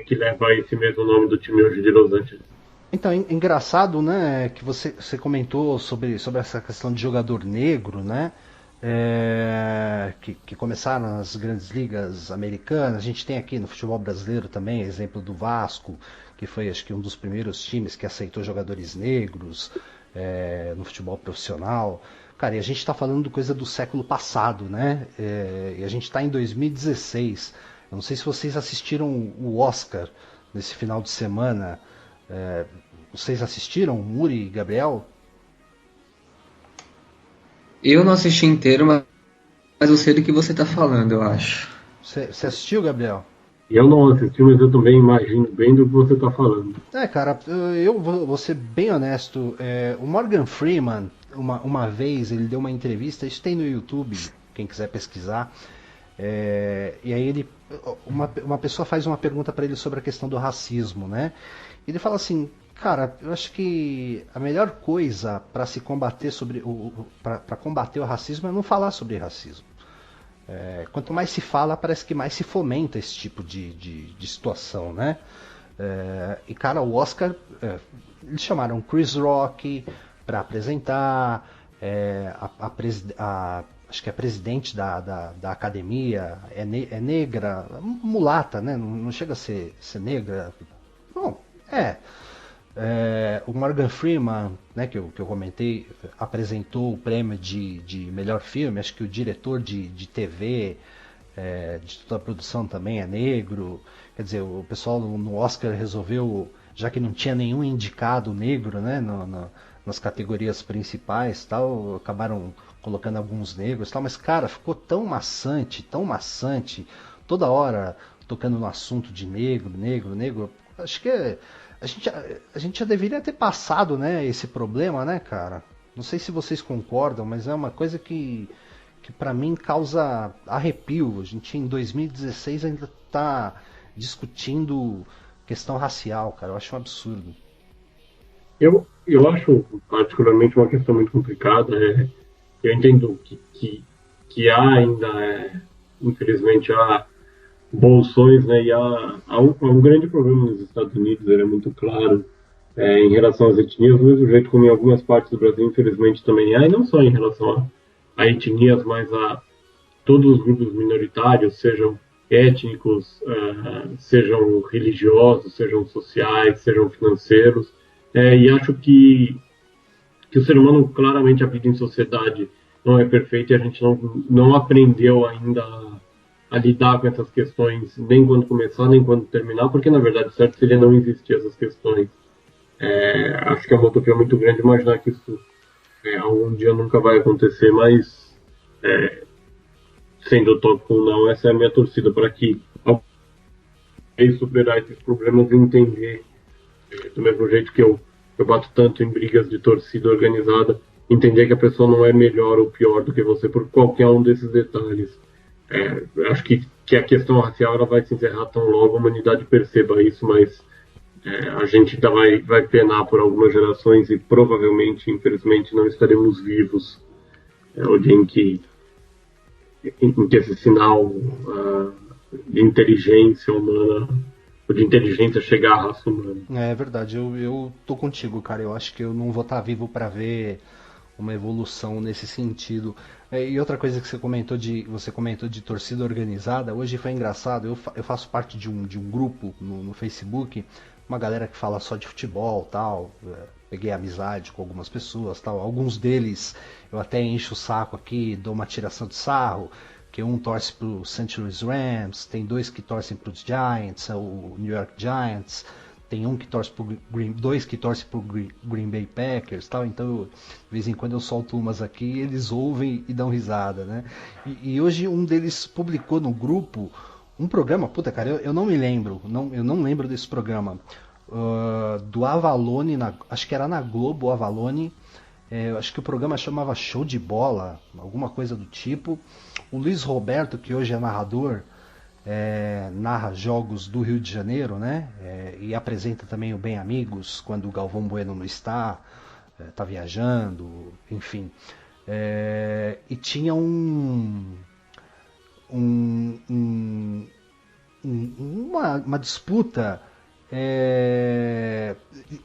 que leva esse mesmo nome do time hoje de Los Angeles. Então, engraçado, né, que você comentou sobre essa questão de jogador negro, né? Que começaram nas grandes ligas americanas. A gente tem aqui no futebol brasileiro também exemplo do Vasco, que foi acho que um dos primeiros times que aceitou jogadores negros no futebol profissional. Cara, e a gente está falando de coisa do século passado, né? E a gente está em 2016. Eu não sei se vocês assistiram o Oscar nesse final de semana. Vocês assistiram, Muri e Gabriel? Eu não assisti inteiro, mas eu sei do que você tá falando, eu acho. Você assistiu, Gabriel? Eu não assisti, mas eu também imagino bem do que você tá falando. Cara, eu vou ser bem honesto. O Morgan Freeman, uma vez, ele deu uma entrevista, isso tem no YouTube, quem quiser pesquisar. E aí uma pessoa faz uma pergunta para ele sobre a questão do racismo, né? Ele fala assim: cara, eu acho que a melhor coisa para se combater para combater o racismo é não falar sobre racismo. Quanto mais se fala, parece que mais se fomenta esse tipo de situação, né? E cara, o Oscar, eles chamaram Chris Rock para apresentar, acho que a presidente da academia é negra, mulata, né? Não chega a ser negra. Bom, o Morgan Freeman, né, que eu comentei, apresentou o prêmio de melhor filme. Acho que o diretor de TV, de toda a produção também é negro. Quer dizer, o pessoal no Oscar resolveu, já que não tinha nenhum indicado negro, né, nas categorias principais, tal, acabaram colocando alguns negros, tal. Mas cara, ficou tão maçante, toda hora tocando no assunto de negro. Acho que a gente já deveria ter passado, né, esse problema, né, cara? Não sei se vocês concordam, mas é uma coisa que para mim causa arrepio. A gente em 2016 ainda tá discutindo questão racial, cara. Eu acho um absurdo. Eu acho particularmente uma questão muito complicada. Eu entendo que há ainda, infelizmente, há bolsões, né, e há um grande problema nos Estados Unidos, ele é muito claro, em relação às etnias, do mesmo jeito como em algumas partes do Brasil, infelizmente, também há, e não só em relação a etnias, mas a todos os grupos minoritários, sejam étnicos, sejam religiosos, sejam sociais, sejam financeiros, e acho que o ser humano, claramente, a vida em sociedade não é perfeita e a gente não aprendeu ainda a lidar com essas questões, nem quando começar, nem quando terminar, porque, na verdade, certo seria não existir essas questões. Acho que é uma utopia muito grande imaginar que isso algum dia nunca vai acontecer, mas sendo utópico ou não, essa é a minha torcida para que alguém superar esses problemas e entender, do mesmo jeito que eu bato tanto em brigas de torcida organizada, entender que a pessoa não é melhor ou pior do que você por qualquer um desses detalhes. Acho que a questão racial ela vai se encerrar tão logo a humanidade perceba isso, mas a gente ainda vai penar por algumas gerações e provavelmente, infelizmente, não estaremos vivos o dia em que esse sinal de inteligência humana, ou de inteligência chegar à raça humana. É verdade, eu tô contigo, cara. Eu acho que eu não vou estar vivo para ver uma evolução nesse sentido. E outra coisa que você comentou de torcida organizada, hoje foi engraçado, eu faço parte de um grupo no Facebook, uma galera que fala só de futebol, tal, peguei amizade com algumas pessoas, tal, alguns deles eu até encho o saco aqui, dou uma tiração de sarro, que um torce pro St. Louis Rams, tem dois que torcem pros Giants, o New York Giants, tem um que torce pro dois que torcem pro Green Bay Packers, tal. Então, de vez em quando eu solto umas aqui, eles ouvem e dão risada, né? E hoje um deles publicou no grupo um programa, puta cara, eu não me lembro, eu não lembro desse programa, do Avalone, acho que era na Globo, Avalone. Acho que o programa chamava Show de Bola, alguma coisa do tipo. O Luiz Roberto, que hoje é narrador, narra jogos do Rio de Janeiro, né? E apresenta também o Bem Amigos, quando o Galvão Bueno não está viajando, enfim. E tinha uma disputa,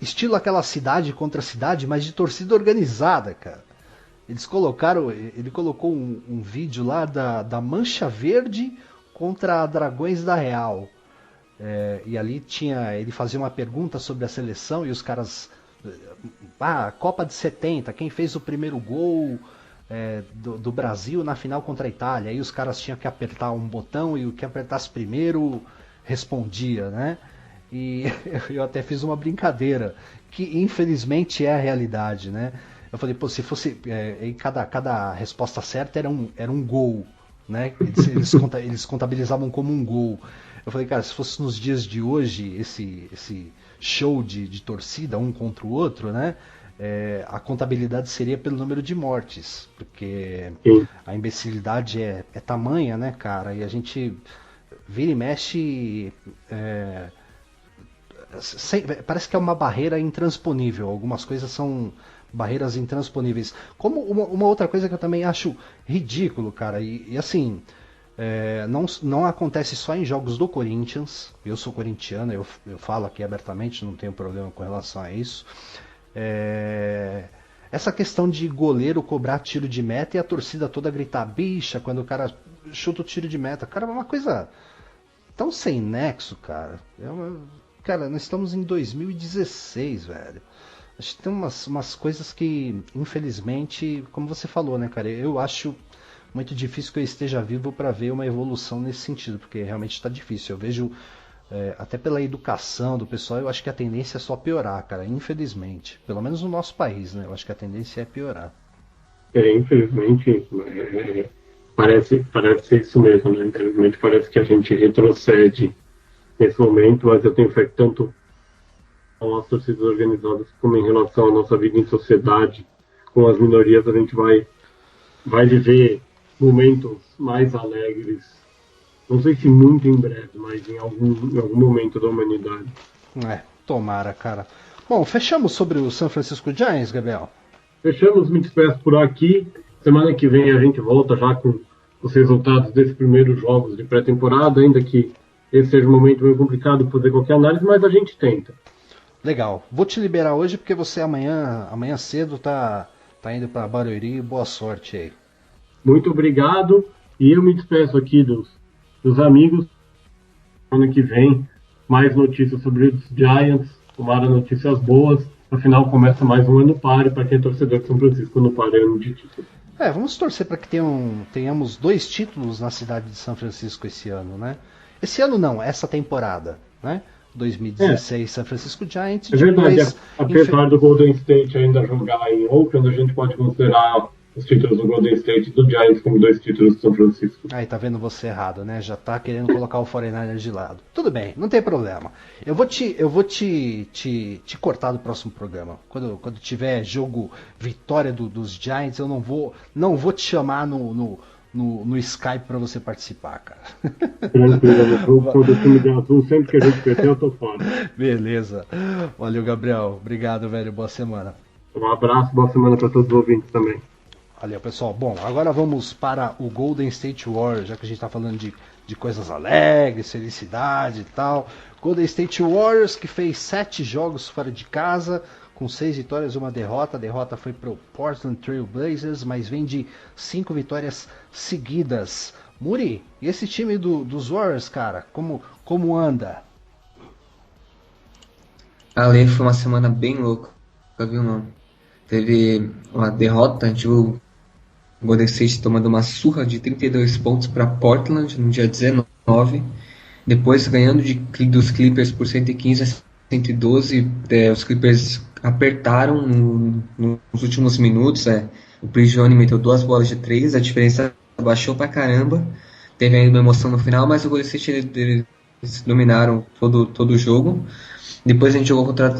estilo aquela cidade contra cidade, mas de torcida organizada, cara. Ele colocou um vídeo lá da Mancha Verde contra a Dragões da Real. E ali ele fazia uma pergunta sobre a seleção e os caras... Copa de 70, quem fez o primeiro gol do Brasil na final contra a Itália? Aí os caras tinham que apertar um botão e o que apertasse primeiro respondia, né? E eu até fiz uma brincadeira, que infelizmente é a realidade, né? Eu falei, pô, se fosse... cada resposta certa era um gol, né? Eles contabilizavam como um gol. Eu falei, cara, se fosse nos dias de hoje esse show de torcida um contra o outro, né? A contabilidade seria pelo número de mortes, porque a imbecilidade é tamanha, né, cara? E a gente vira e mexe... parece que é uma barreira intransponível. Algumas coisas são barreiras intransponíveis. Como uma outra coisa que eu também acho ridículo, cara, e assim, não acontece só em jogos do Corinthians. Eu sou corintiano, eu falo aqui abertamente, não tenho problema com relação a isso. Essa questão de goleiro cobrar tiro de meta e a torcida toda gritar bicha quando o cara chuta o tiro de meta. Cara, é uma coisa tão sem nexo, cara. Cara, nós estamos em 2016, velho. Acho que tem umas coisas que, infelizmente, como você falou, né, cara? Eu acho muito difícil que eu esteja vivo para ver uma evolução nesse sentido, porque realmente está difícil. Eu vejo, até pela educação do pessoal, eu acho que a tendência é só piorar, cara, infelizmente. Pelo menos no nosso país, né? Eu acho que a tendência é piorar. Infelizmente, parece ser isso mesmo, né? Infelizmente parece que a gente retrocede nesse momento, mas eu tenho fé que tanto às torcidas organizadas, como em relação à nossa vida em sociedade, com as minorias, a gente vai viver momentos mais alegres. Não sei se muito em breve, mas em algum momento da humanidade. Tomara, cara. Bom, fechamos sobre o San Francisco Giants, Gabriel? Fechamos, me despeço por aqui. Semana que vem a gente volta já com os resultados desses primeiros jogos de pré-temporada, ainda que esse seja um momento meio complicado fazer qualquer análise, mas a gente tenta. Legal. Vou te liberar hoje porque você amanhã cedo tá indo para Barueri. Boa sorte aí. Muito obrigado. E eu me despeço aqui dos amigos. Semana que vem, mais notícias sobre os Giants. Tomara notícias boas. Afinal, começa mais um ano páreo para quem é torcedor de São Francisco no páreo ano de título. Vamos torcer para que tenhamos 2 títulos na cidade de São Francisco esse ano, né? Esse ano não, essa temporada, né? 2016 San Francisco Giants. É verdade, apesar do Golden State ainda jogar em Oakland, a gente pode considerar os títulos do Golden State e do Giants como 2 títulos de São Francisco. Aí tá vendo você errado, né? Já tá querendo colocar o 49ers de lado. Tudo bem, não tem problema. Eu vou te cortar do próximo programa. Quando tiver jogo vitória dos Giants, eu não vou te chamar no Skype pra você participar, cara. Tranquilo, quando o time de azul, sempre que a gente perder, eu tô fora. Beleza. Valeu, Gabriel. Obrigado, velho. Boa semana. Um abraço, boa semana pra todos os ouvintes também. Valeu, pessoal. Bom, agora vamos para o Golden State Warriors, já que a gente tá falando de coisas alegres, felicidade e tal. Golden State Warriors, que fez 7 jogos fora de casa, com 6 vitórias e 1 derrota. A derrota foi pro Portland Trail Blazers, mas vem de 5 vitórias seguidas. Muri, e esse time dos Warriors, cara, como anda? Ali foi uma semana bem louca, viu, não? Teve uma derrota, a gente viu o Golden State tomando uma surra de 32 pontos para Portland no dia 19. Depois ganhando dos Clippers por 115 a 112. Os Clippers apertaram nos últimos minutos. O Prigioni meteu 2 bolas de 3, a diferença baixou pra caramba. Teve ainda uma emoção no final, mas o Golden State eles dominaram todo o jogo. Depois a gente jogou contra a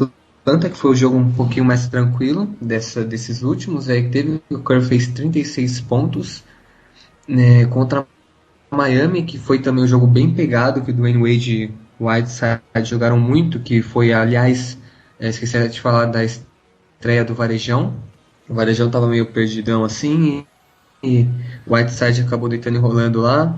Atlanta, que foi o jogo um pouquinho mais tranquilo desses últimos. Aí teve, o Curry fez 36 pontos contra Miami, que foi também um jogo bem pegado, que o Dwayne Wade e o Whiteside jogaram muito, que foi, aliás, esqueci de falar da estreia do Varejão. O Varejão estava meio perdidão assim, e o Whiteside acabou deitando e rolando lá.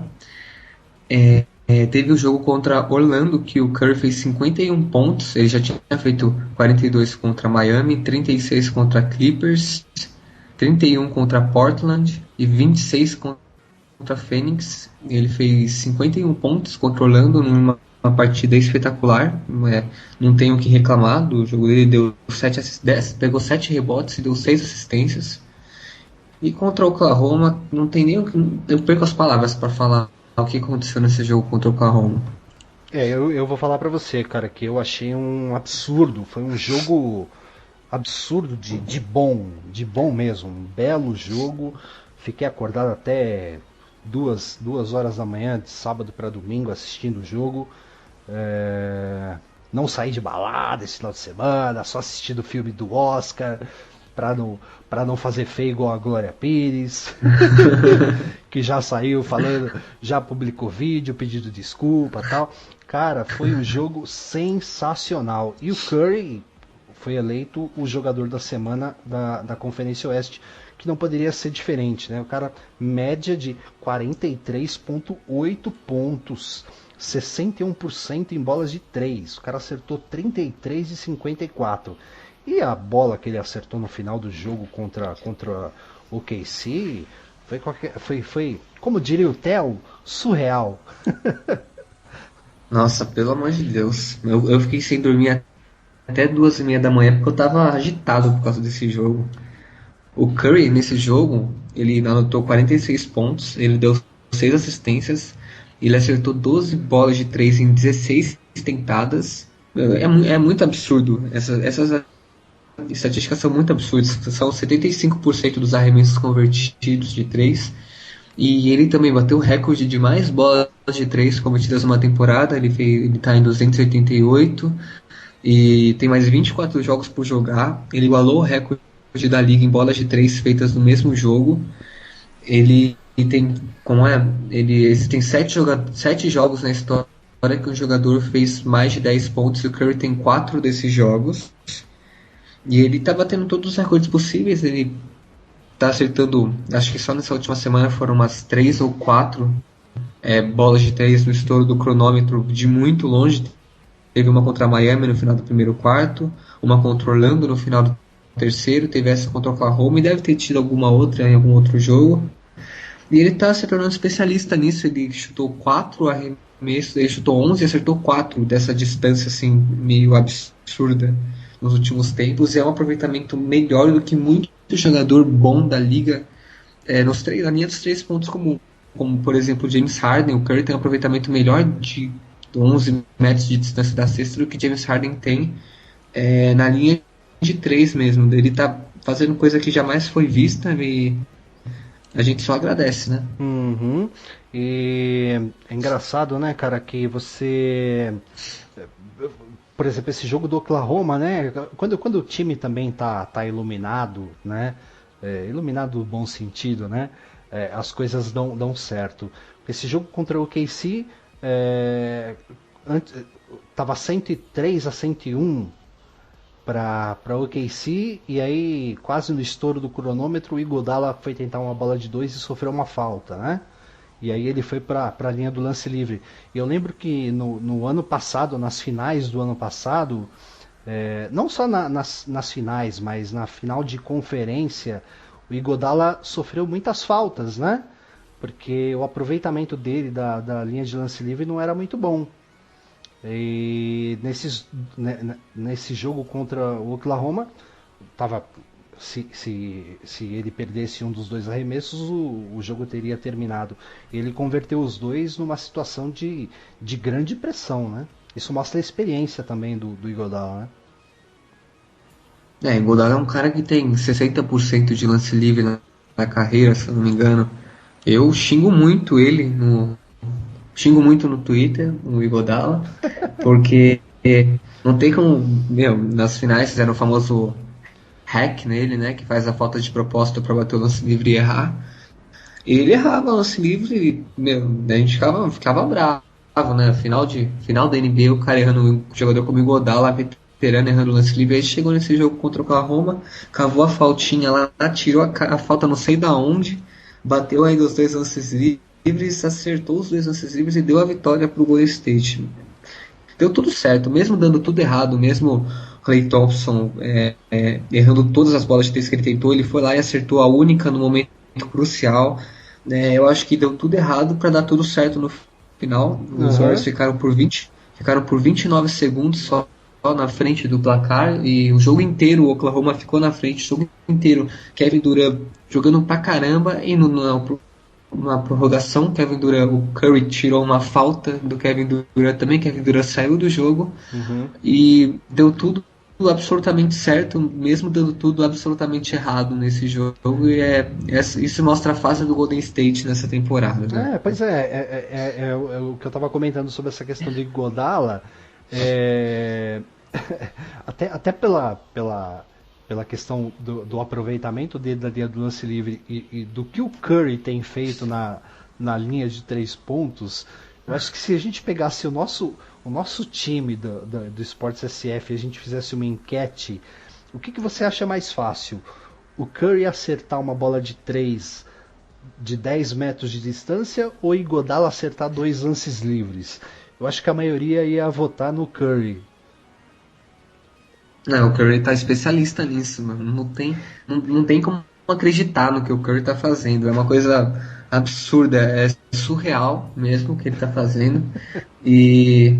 Teve o jogo contra Orlando, que o Curry fez 51 pontos. Ele já tinha feito 42 contra Miami, 36 contra Clippers, 31 contra Portland e 26 contra Phoenix. Ele fez 51 pontos contra Orlando numa partida espetacular. Não tenho o que reclamar do jogo dele. Pegou 7 rebotes e deu 6 assistências. E contra Oklahoma, não tem nem eu perco as palavras para falar o que aconteceu nesse jogo contra o Oklahoma. Eu vou falar pra você, cara, que eu achei um absurdo. Foi um jogo absurdo de bom mesmo. Um belo jogo. Fiquei acordado até 2 horas da manhã, de sábado para domingo, assistindo o jogo. Não saí de balada esse final de semana, só assistindo o filme do Oscar, pra não fazer feio igual a Glória Pires, que já saiu falando, já publicou vídeo pedindo desculpa e tal. Cara, foi um jogo sensacional. E o Curry foi eleito o jogador da semana da Conferência Oeste, que não poderia ser diferente, né? O cara, média de 43,8 pontos, 61% em bolas de 3. O cara acertou 33 e 54. E a bola que ele acertou no final do jogo contra o KC foi, como diria o Theo, surreal. Nossa, pelo amor de Deus. Eu fiquei sem dormir até 2h30 da manhã porque eu tava agitado por causa desse jogo. O Curry, nesse jogo, ele anotou 46 pontos, ele deu 6 assistências, ele acertou 12 bolas de 3 em 16 tentadas. É muito absurdo. Essas estatísticas são muito absurdas. São 75% dos arremessos convertidos de 3. E ele também bateu o recorde de mais bolas de 3 convertidas numa temporada. Ele está em 288. e tem mais 24 jogos por jogar. Ele igualou o recorde da liga em bolas de 3 feitas no mesmo jogo. Existem 7 jogos na história que um jogador fez mais de 10 pontos, e o Curry tem 4 desses jogos. E ele está batendo todos os recordes possíveis. Ele está acertando, acho que só nessa última semana foram umas 3 ou 4 bolas de 3 no estouro do cronômetro de muito longe. Teve uma contra Miami no final do primeiro quarto, uma contra Orlando no final do terceiro, teve essa contra Oklahoma e deve ter tido alguma outra em algum outro jogo. E ele está se tornando especialista nisso. Ele chutou 4 arremessos, ele chutou 11 e acertou 4 dessa distância assim, meio absurda nos últimos tempos. E é um aproveitamento melhor do que muito jogador bom da liga na linha dos 3 pontos, como por exemplo James Harden. O Curry tem um aproveitamento melhor de 11 metros de distância da cesta do que James Harden tem na linha de 3 mesmo. Ele está fazendo coisa que jamais foi vista e a gente só agradece, né? Uhum. E é engraçado, né, cara, que você... Por exemplo, esse jogo do Oklahoma, né? Quando o time também tá iluminado, né? Iluminado no bom sentido, né? As coisas dão certo. Esse jogo contra o OKC tava 103-101 para o OKC, e aí quase no estouro do cronômetro o Iguodala foi tentar uma bola de 2 e sofreu uma falta, né? E aí ele foi para a linha do lance livre. E eu lembro que no ano passado, nas finais do ano passado, não só nas finais, mas na final de conferência, o Iguodala sofreu muitas faltas, né? Porque o aproveitamento dele da linha de lance livre não era muito bom. E nesse jogo contra o Oklahoma, se ele perdesse um dos 2 arremessos, o jogo teria terminado. Ele converteu os 2 numa situação de grande pressão, né? Isso mostra a experiência também do Iguodala, né? Iguodala é um cara que tem 60% de lance livre na carreira, se eu não me engano. Eu xingo muito ele Xingo muito no Twitter, o Iguodala, porque não tem como... nas finais fizeram o famoso hack nele, né, que faz a falta de propósito para bater o lance livre e errar. Ele errava o lance livre e a gente ficava bravo, né? Final da NBA, o cara errando, um jogador como o Iguodala, veterano, errando o lance livre. Aí chegou nesse jogo contra o Oklahoma, cavou a faltinha lá, tirou a falta não sei da onde, bateu ainda os 2 lances livres, acertou os 2 lances livres e deu a vitória pro Golden State. Deu tudo certo, mesmo dando tudo errado, mesmo Klay Thompson errando todas as bolas de 3 que ele tentou, ele foi lá e acertou a única no momento crucial. Eu acho que deu tudo errado para dar tudo certo no final. Os Warriors ficaram por 29 segundos só na frente do placar, e o jogo inteiro o Oklahoma ficou na frente, o jogo inteiro Kevin Durant jogando pra caramba, e na prorrogação o Curry tirou uma falta do Kevin Durant também. Kevin Durant saiu do jogo, e deu tudo absolutamente certo, mesmo dando tudo absolutamente errado nesse jogo. E isso mostra a fase do Golden State nessa temporada, né? Pois é o que eu estava comentando sobre essa questão do Iguodala, até pela questão do aproveitamento dele da linha do lance livre e do que o Curry tem feito na linha de 3 pontos. Eu acho que se a gente pegasse o nosso time do Esportes SF e a gente fizesse uma enquete, o que você acha mais fácil? O Curry acertar uma bola de 3 de 10 metros de distância, ou Iguodala acertar 2 lances livres? Eu acho que a maioria ia votar no Curry. Não, o Curry tá especialista nisso, mano. Não tem como acreditar no que o Curry tá fazendo. É uma coisa absurda, é surreal mesmo o que ele tá fazendo. E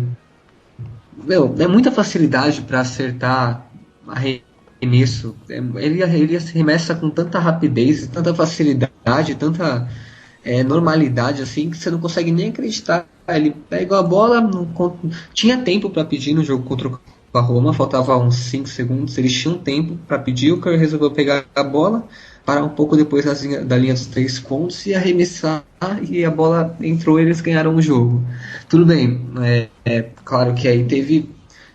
é muita facilidade para acertar arremesso. Ele arremessa com tanta rapidez, tanta facilidade, tanta normalidade assim, que você não consegue nem acreditar. Ele pega a bola, tinha tempo para pedir no jogo contra o Oklahoma, faltava uns 5 segundos, eles tinham tempo para pedir, o Curry resolveu pegar a bola, parar um pouco depois da linha dos 3 pontos e arremessar, e a bola entrou e eles ganharam o jogo. Tudo bem, claro que aí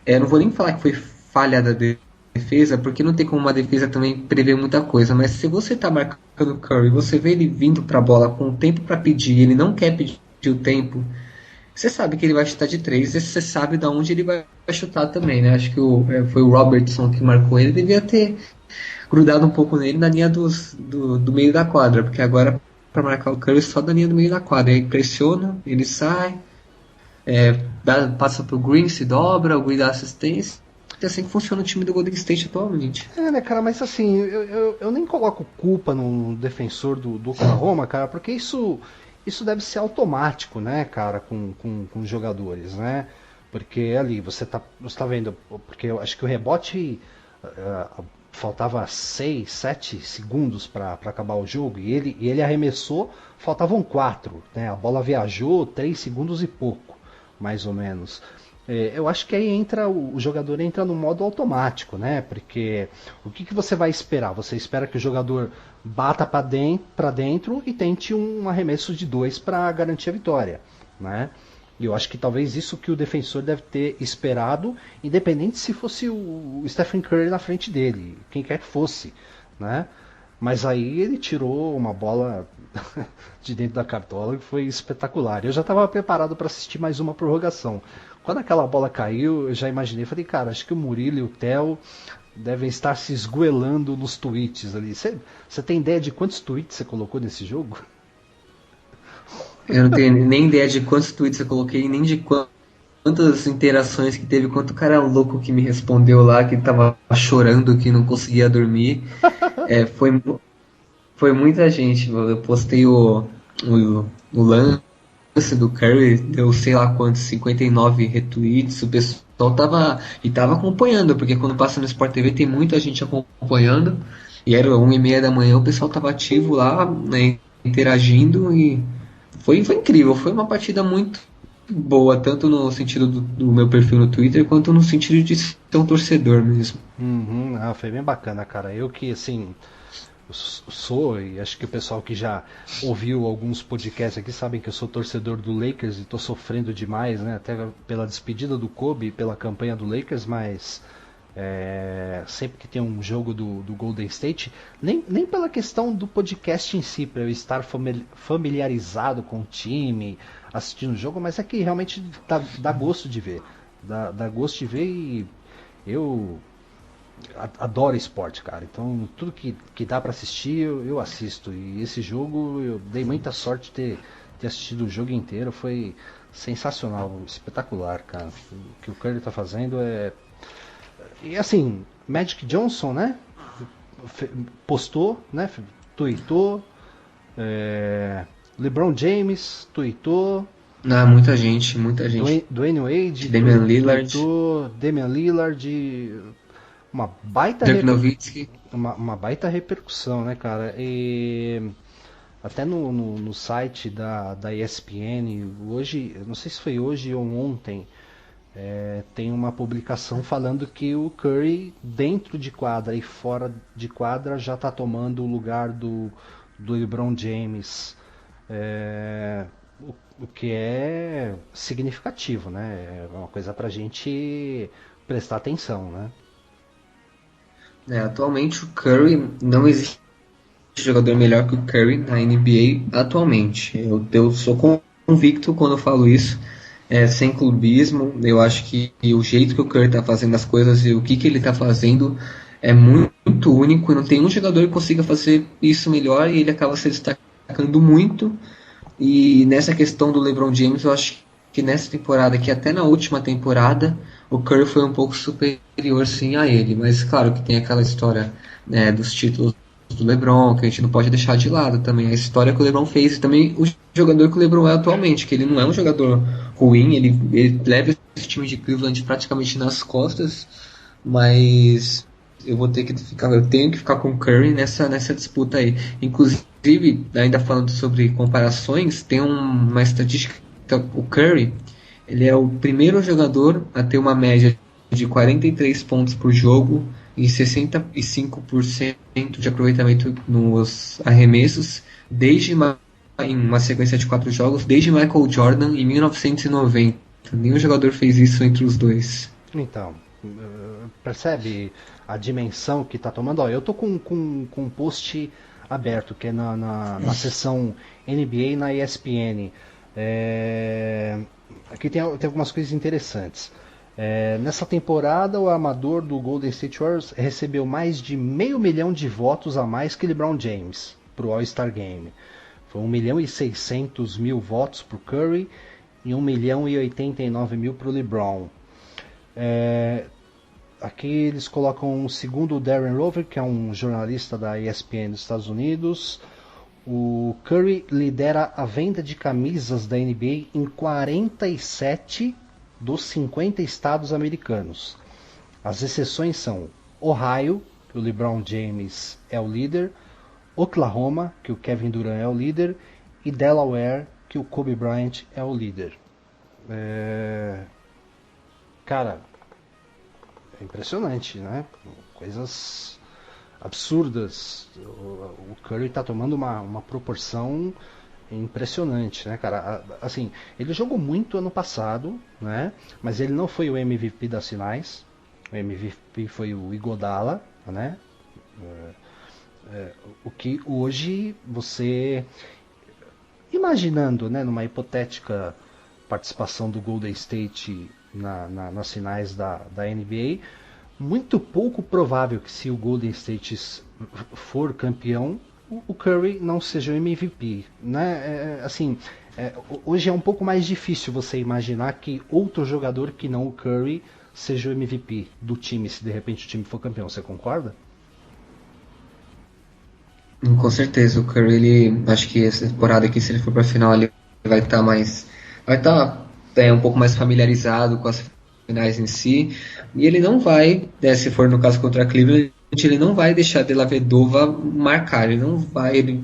não vou nem falar que foi falha da defesa, porque não tem como uma defesa também prever muita coisa, mas se você tá marcando o Curry, você vê ele vindo pra bola com o tempo pra pedir, ele não quer pedir o tempo, você sabe que ele vai chutar de 3, e você sabe de onde ele vai chutar também, né? Acho que foi o Robertson que marcou ele, devia ter grudado um pouco nele na linha do meio da quadra, porque agora para marcar o Curry só da linha do meio da quadra, aí pressiona, ele sai, passa pro Green, se dobra, o Green dá assistência. É assim que funciona o time do Golden State atualmente. Né, cara, mas assim, eu nem coloco culpa no defensor do Oklahoma, cara, porque isso deve ser automático, né, cara, com os jogadores, né? Porque ali, você tá vendo, porque eu acho que o rebote faltava 6, 7 segundos para acabar o jogo, e ele arremessou, faltavam 4, né? A bola viajou 3 segundos e pouco, mais ou menos. Eu acho que aí o jogador entra no modo automático, né? Porque o que você vai esperar? Você espera que o jogador bata para dentro e tente um arremesso de 2 para garantir a vitória, né? E eu acho que talvez isso que o defensor deve ter esperado, independente se fosse o Stephen Curry na frente dele, quem quer que fosse, né? Mas aí ele tirou uma bola de dentro da cartola que foi espetacular. Eu já estava preparado para assistir mais uma prorrogação. Quando aquela bola caiu, eu já imaginei, falei, cara, acho que o Murilo e o Theo devem estar se esgoelando nos tweets ali. Você tem ideia de quantos tweets você colocou nesse jogo? Eu não tenho nem ideia de quantos tweets eu coloquei, nem de quantas interações que teve, quanto cara louco que me respondeu lá, que tava chorando, que não conseguia dormir. Foi muita gente. Eu postei o lance do Curry, deu sei lá quantos, 59 retweets, o pessoal tava acompanhando, porque quando passa no Sport TV tem muita gente acompanhando, e era 1h30 da manhã, o pessoal tava ativo lá, né, interagindo, e foi incrível, foi uma partida muito boa, tanto no sentido do meu perfil no Twitter, quanto no sentido de ser um torcedor mesmo. Foi bem bacana, cara. Eu que, assim, sou, e acho que o pessoal que já ouviu alguns podcasts aqui sabem que eu sou torcedor do Lakers e tô sofrendo demais, né? Até pela despedida do Kobe, pela campanha do Lakers, mas sempre que tem um jogo do Golden State, nem pela questão do podcast em si, para eu estar familiarizado com o time, assistindo o jogo, mas é que realmente dá gosto de ver. Dá gosto de ver, e eu adoro esporte, cara. Então tudo que dá pra assistir eu assisto. E esse jogo eu dei muita sorte de ter assistido o jogo inteiro. Foi sensacional, espetacular, cara. O que o Curry tá fazendo E assim, Magic Johnson, né? Postou, né? Tweetou. LeBron James tweetou. Muita gente. Dwayne Wade, Damian Lillard, uma baita uma baita repercussão, né, cara? E até no site da ESPN hoje, não sei se foi hoje ou ontem, tem uma publicação falando que o Curry dentro de quadra e fora de quadra já está tomando o lugar do LeBron James, o que é significativo, né? É uma coisa pra gente prestar atenção, né? Atualmente o Curry, não existe jogador melhor que o Curry na NBA atualmente. Eu sou convicto quando eu falo isso, sem clubismo. Eu acho que o jeito que o Curry está fazendo as coisas e o que ele está fazendo é muito único, e não tem um jogador que consiga fazer isso melhor, e ele acaba se destacando muito. E nessa questão do LeBron James, eu acho que nessa temporada, que até na última temporada, o Curry foi um pouco superior sim a ele, mas claro que tem aquela história, né, dos títulos do LeBron, que a gente não pode deixar de lado também, a história que o LeBron fez, e também o jogador que o LeBron é atualmente, que ele não é um jogador ruim, ele leva esse time de Cleveland praticamente nas costas, mas eu tenho que ficar com o Curry nessa disputa aí. Inclusive, ainda falando sobre comparações, tem uma estatística, o Curry, ele é o primeiro jogador a ter uma média de 43 pontos por jogo e 65% de aproveitamento nos arremessos em uma sequência de 4 jogos, desde Michael Jordan em 1990. Nenhum jogador fez isso entre os dois. Então, percebe a dimensão que está tomando? Ó, eu tô com um post aberto, que é na seção NBA na ESPN. Aqui tem algumas coisas interessantes. Nessa temporada, o armador do Golden State Warriors recebeu mais de 500 mil de votos a mais que LeBron James para o All-Star Game. Foi 1.600.000 votos para o Curry e 1.089.000 para o LeBron. Aqui eles colocam o segundo, Darren Rover, que é um jornalista da ESPN dos Estados Unidos. O Curry lidera a venda de camisas da NBA em 47 dos 50 estados americanos. As exceções são Ohio, que o LeBron James é o líder, Oklahoma, que o Kevin Durant é o líder, e Delaware, que o Kobe Bryant é o líder. Cara, é impressionante, né? Coisas absurdas. O Curry tá tomando uma proporção impressionante, né, cara? Assim, ele jogou muito ano passado, né? Mas ele não foi o MVP das finais. O MVP foi o Iguodala, né? O que hoje você, imaginando, né, numa hipotética participação do Golden State nas finais da NBA, muito pouco provável que, se o Golden State for campeão, o Curry não seja o MVP, né? Hoje é um pouco mais difícil você imaginar que outro jogador que não o Curry seja o MVP do time, se de repente o time for campeão. Você concorda? Com certeza, o Curry, ele, acho que essa temporada aqui, se ele for pra final, ele vai estar um pouco mais familiarizado com as finais em si, e ele não vai, se for no caso contra a Cleveland, ele não vai deixar Dellavedova marcar, ele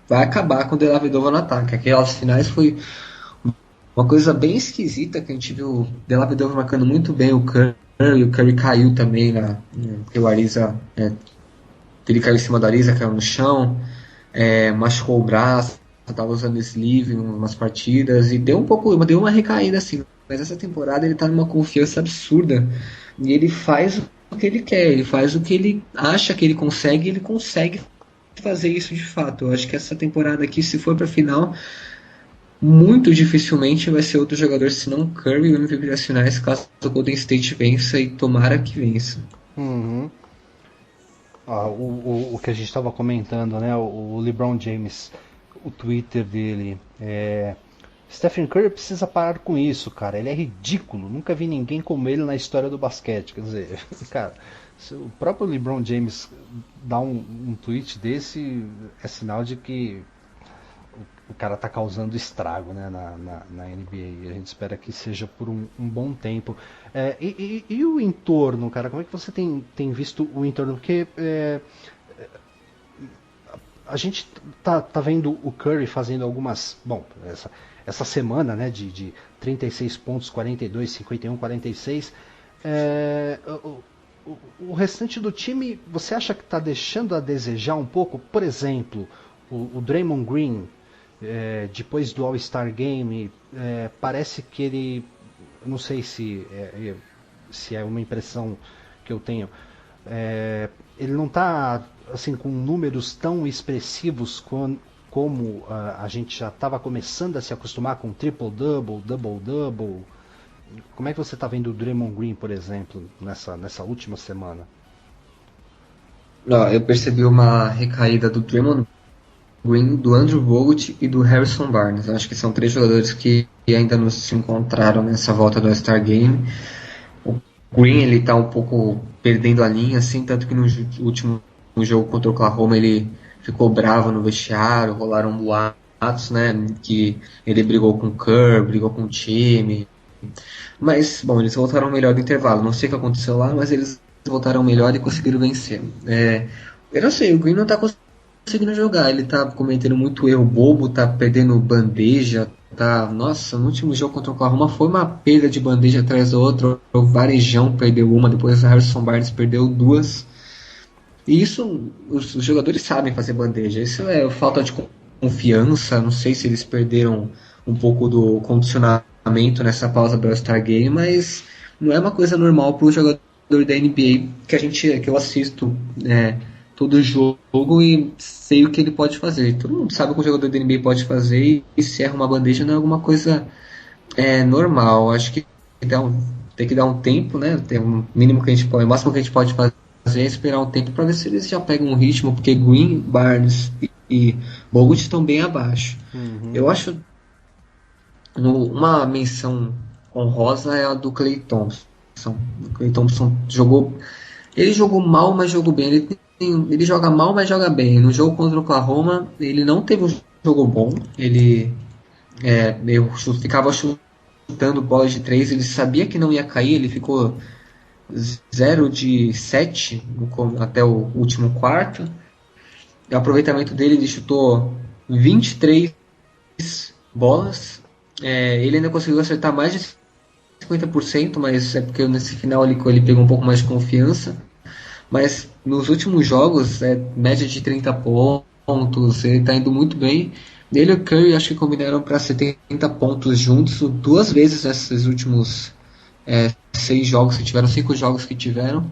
vai acabar com Dellavedova no ataque. Aquelas finais foi uma coisa bem esquisita, que a gente viu Dellavedova marcando muito bem o Curry caiu também o Ariza, ele caiu em cima do Ariza, caiu no chão, machucou o braço, estava usando sleeve em umas partidas e deu uma recaída assim. Mas essa temporada ele tá numa confiança absurda e ele faz o que ele quer, ele faz o que ele acha que ele consegue, e ele consegue fazer isso de fato. Eu acho que essa temporada aqui, se for pra final, muito dificilmente vai ser outro jogador senão Curry o MVP das finais, caso o Golden State vença, e tomara que vença. Uhum. O que a gente estava comentando, né? O LeBron James, o Twitter dele, Stephen Curry precisa parar com isso, cara. Ele é ridículo. Nunca vi ninguém como ele na história do basquete. Quer dizer, cara, se o próprio LeBron James dá um tweet desse, é sinal de que o cara tá causando estrago, né, na NBA. E a gente espera que seja por um bom tempo. E o entorno, cara? Como é que você tem visto o entorno? Porque a gente tá vendo o Curry fazendo algumas... Bom, essa semana, né, de 36 pontos, 42, 51, 46. O restante do time, você acha que está deixando a desejar um pouco? Por exemplo, o Draymond Green, depois do All-Star Game, parece que ele... Não sei se é uma impressão que eu tenho. Ele não está assim, com números tão expressivos como a gente já estava começando a se acostumar com triple-double, double-double. Como é que você está vendo o Draymond Green, por exemplo, nessa última semana? Eu percebi uma recaída do Draymond Green, do Andrew Bogut e do Harrison Barnes. Eu acho que são 3 jogadores que ainda não se encontraram nessa volta do All-Star Game. O Green, ele está um pouco perdendo a linha, assim, tanto que no último jogo contra o Oklahoma ele ficou bravo no vestiário, rolaram boatos, né, que ele brigou com o Kerr, brigou com o time. Mas, bom, eles voltaram melhor do intervalo. Não sei o que aconteceu lá, mas eles voltaram melhor e conseguiram vencer. Eu não sei, o Green não tá conseguindo jogar. Ele tá cometendo muito erro bobo, tá perdendo bandeja. Nossa, no último jogo contra o Oklahoma foi uma perda de bandeja atrás da outra. O Varejão perdeu uma, depois o Harrison Barnes perdeu 2. E isso, os jogadores sabem fazer bandeja. Isso é falta de confiança. Não sei se eles perderam um pouco do condicionamento nessa pausa do All-Star Game, mas não é uma coisa normal para o jogador da NBA que eu assisto todo jogo e sei o que ele pode fazer. Todo mundo sabe o que o jogador da NBA pode fazer e se erra uma bandeja não é alguma coisa normal. Acho que tem que dar um tempo, né? Tem um mínimo que a gente pode, o máximo que a gente pode fazer é esperar um tempo para ver se eles já pegam um ritmo, porque Green, Barnes e Bogut estão bem abaixo. Eu acho uma menção honrosa é a do Klay Thompson. O Klay Thompson ele jogou mal, mas jogou bem. Ele joga mal, mas joga bem. No jogo contra o Oklahoma, ele não teve um jogo bom. Ele ficava chutando bolas de 3, ele sabia que não ia cair, ele ficou 0 de 7 até o último quarto. O aproveitamento dele, ele chutou 23 bolas. Ele ainda conseguiu acertar mais de 50%, mas é porque nesse final ele pegou um pouco mais de confiança. Mas nos últimos jogos, média de 30 pontos, ele está indo muito bem. Ele e o Curry acho que combinaram para 70 pontos juntos 2 vezes nesses últimos 6 jogos que tiveram, 5 jogos que tiveram.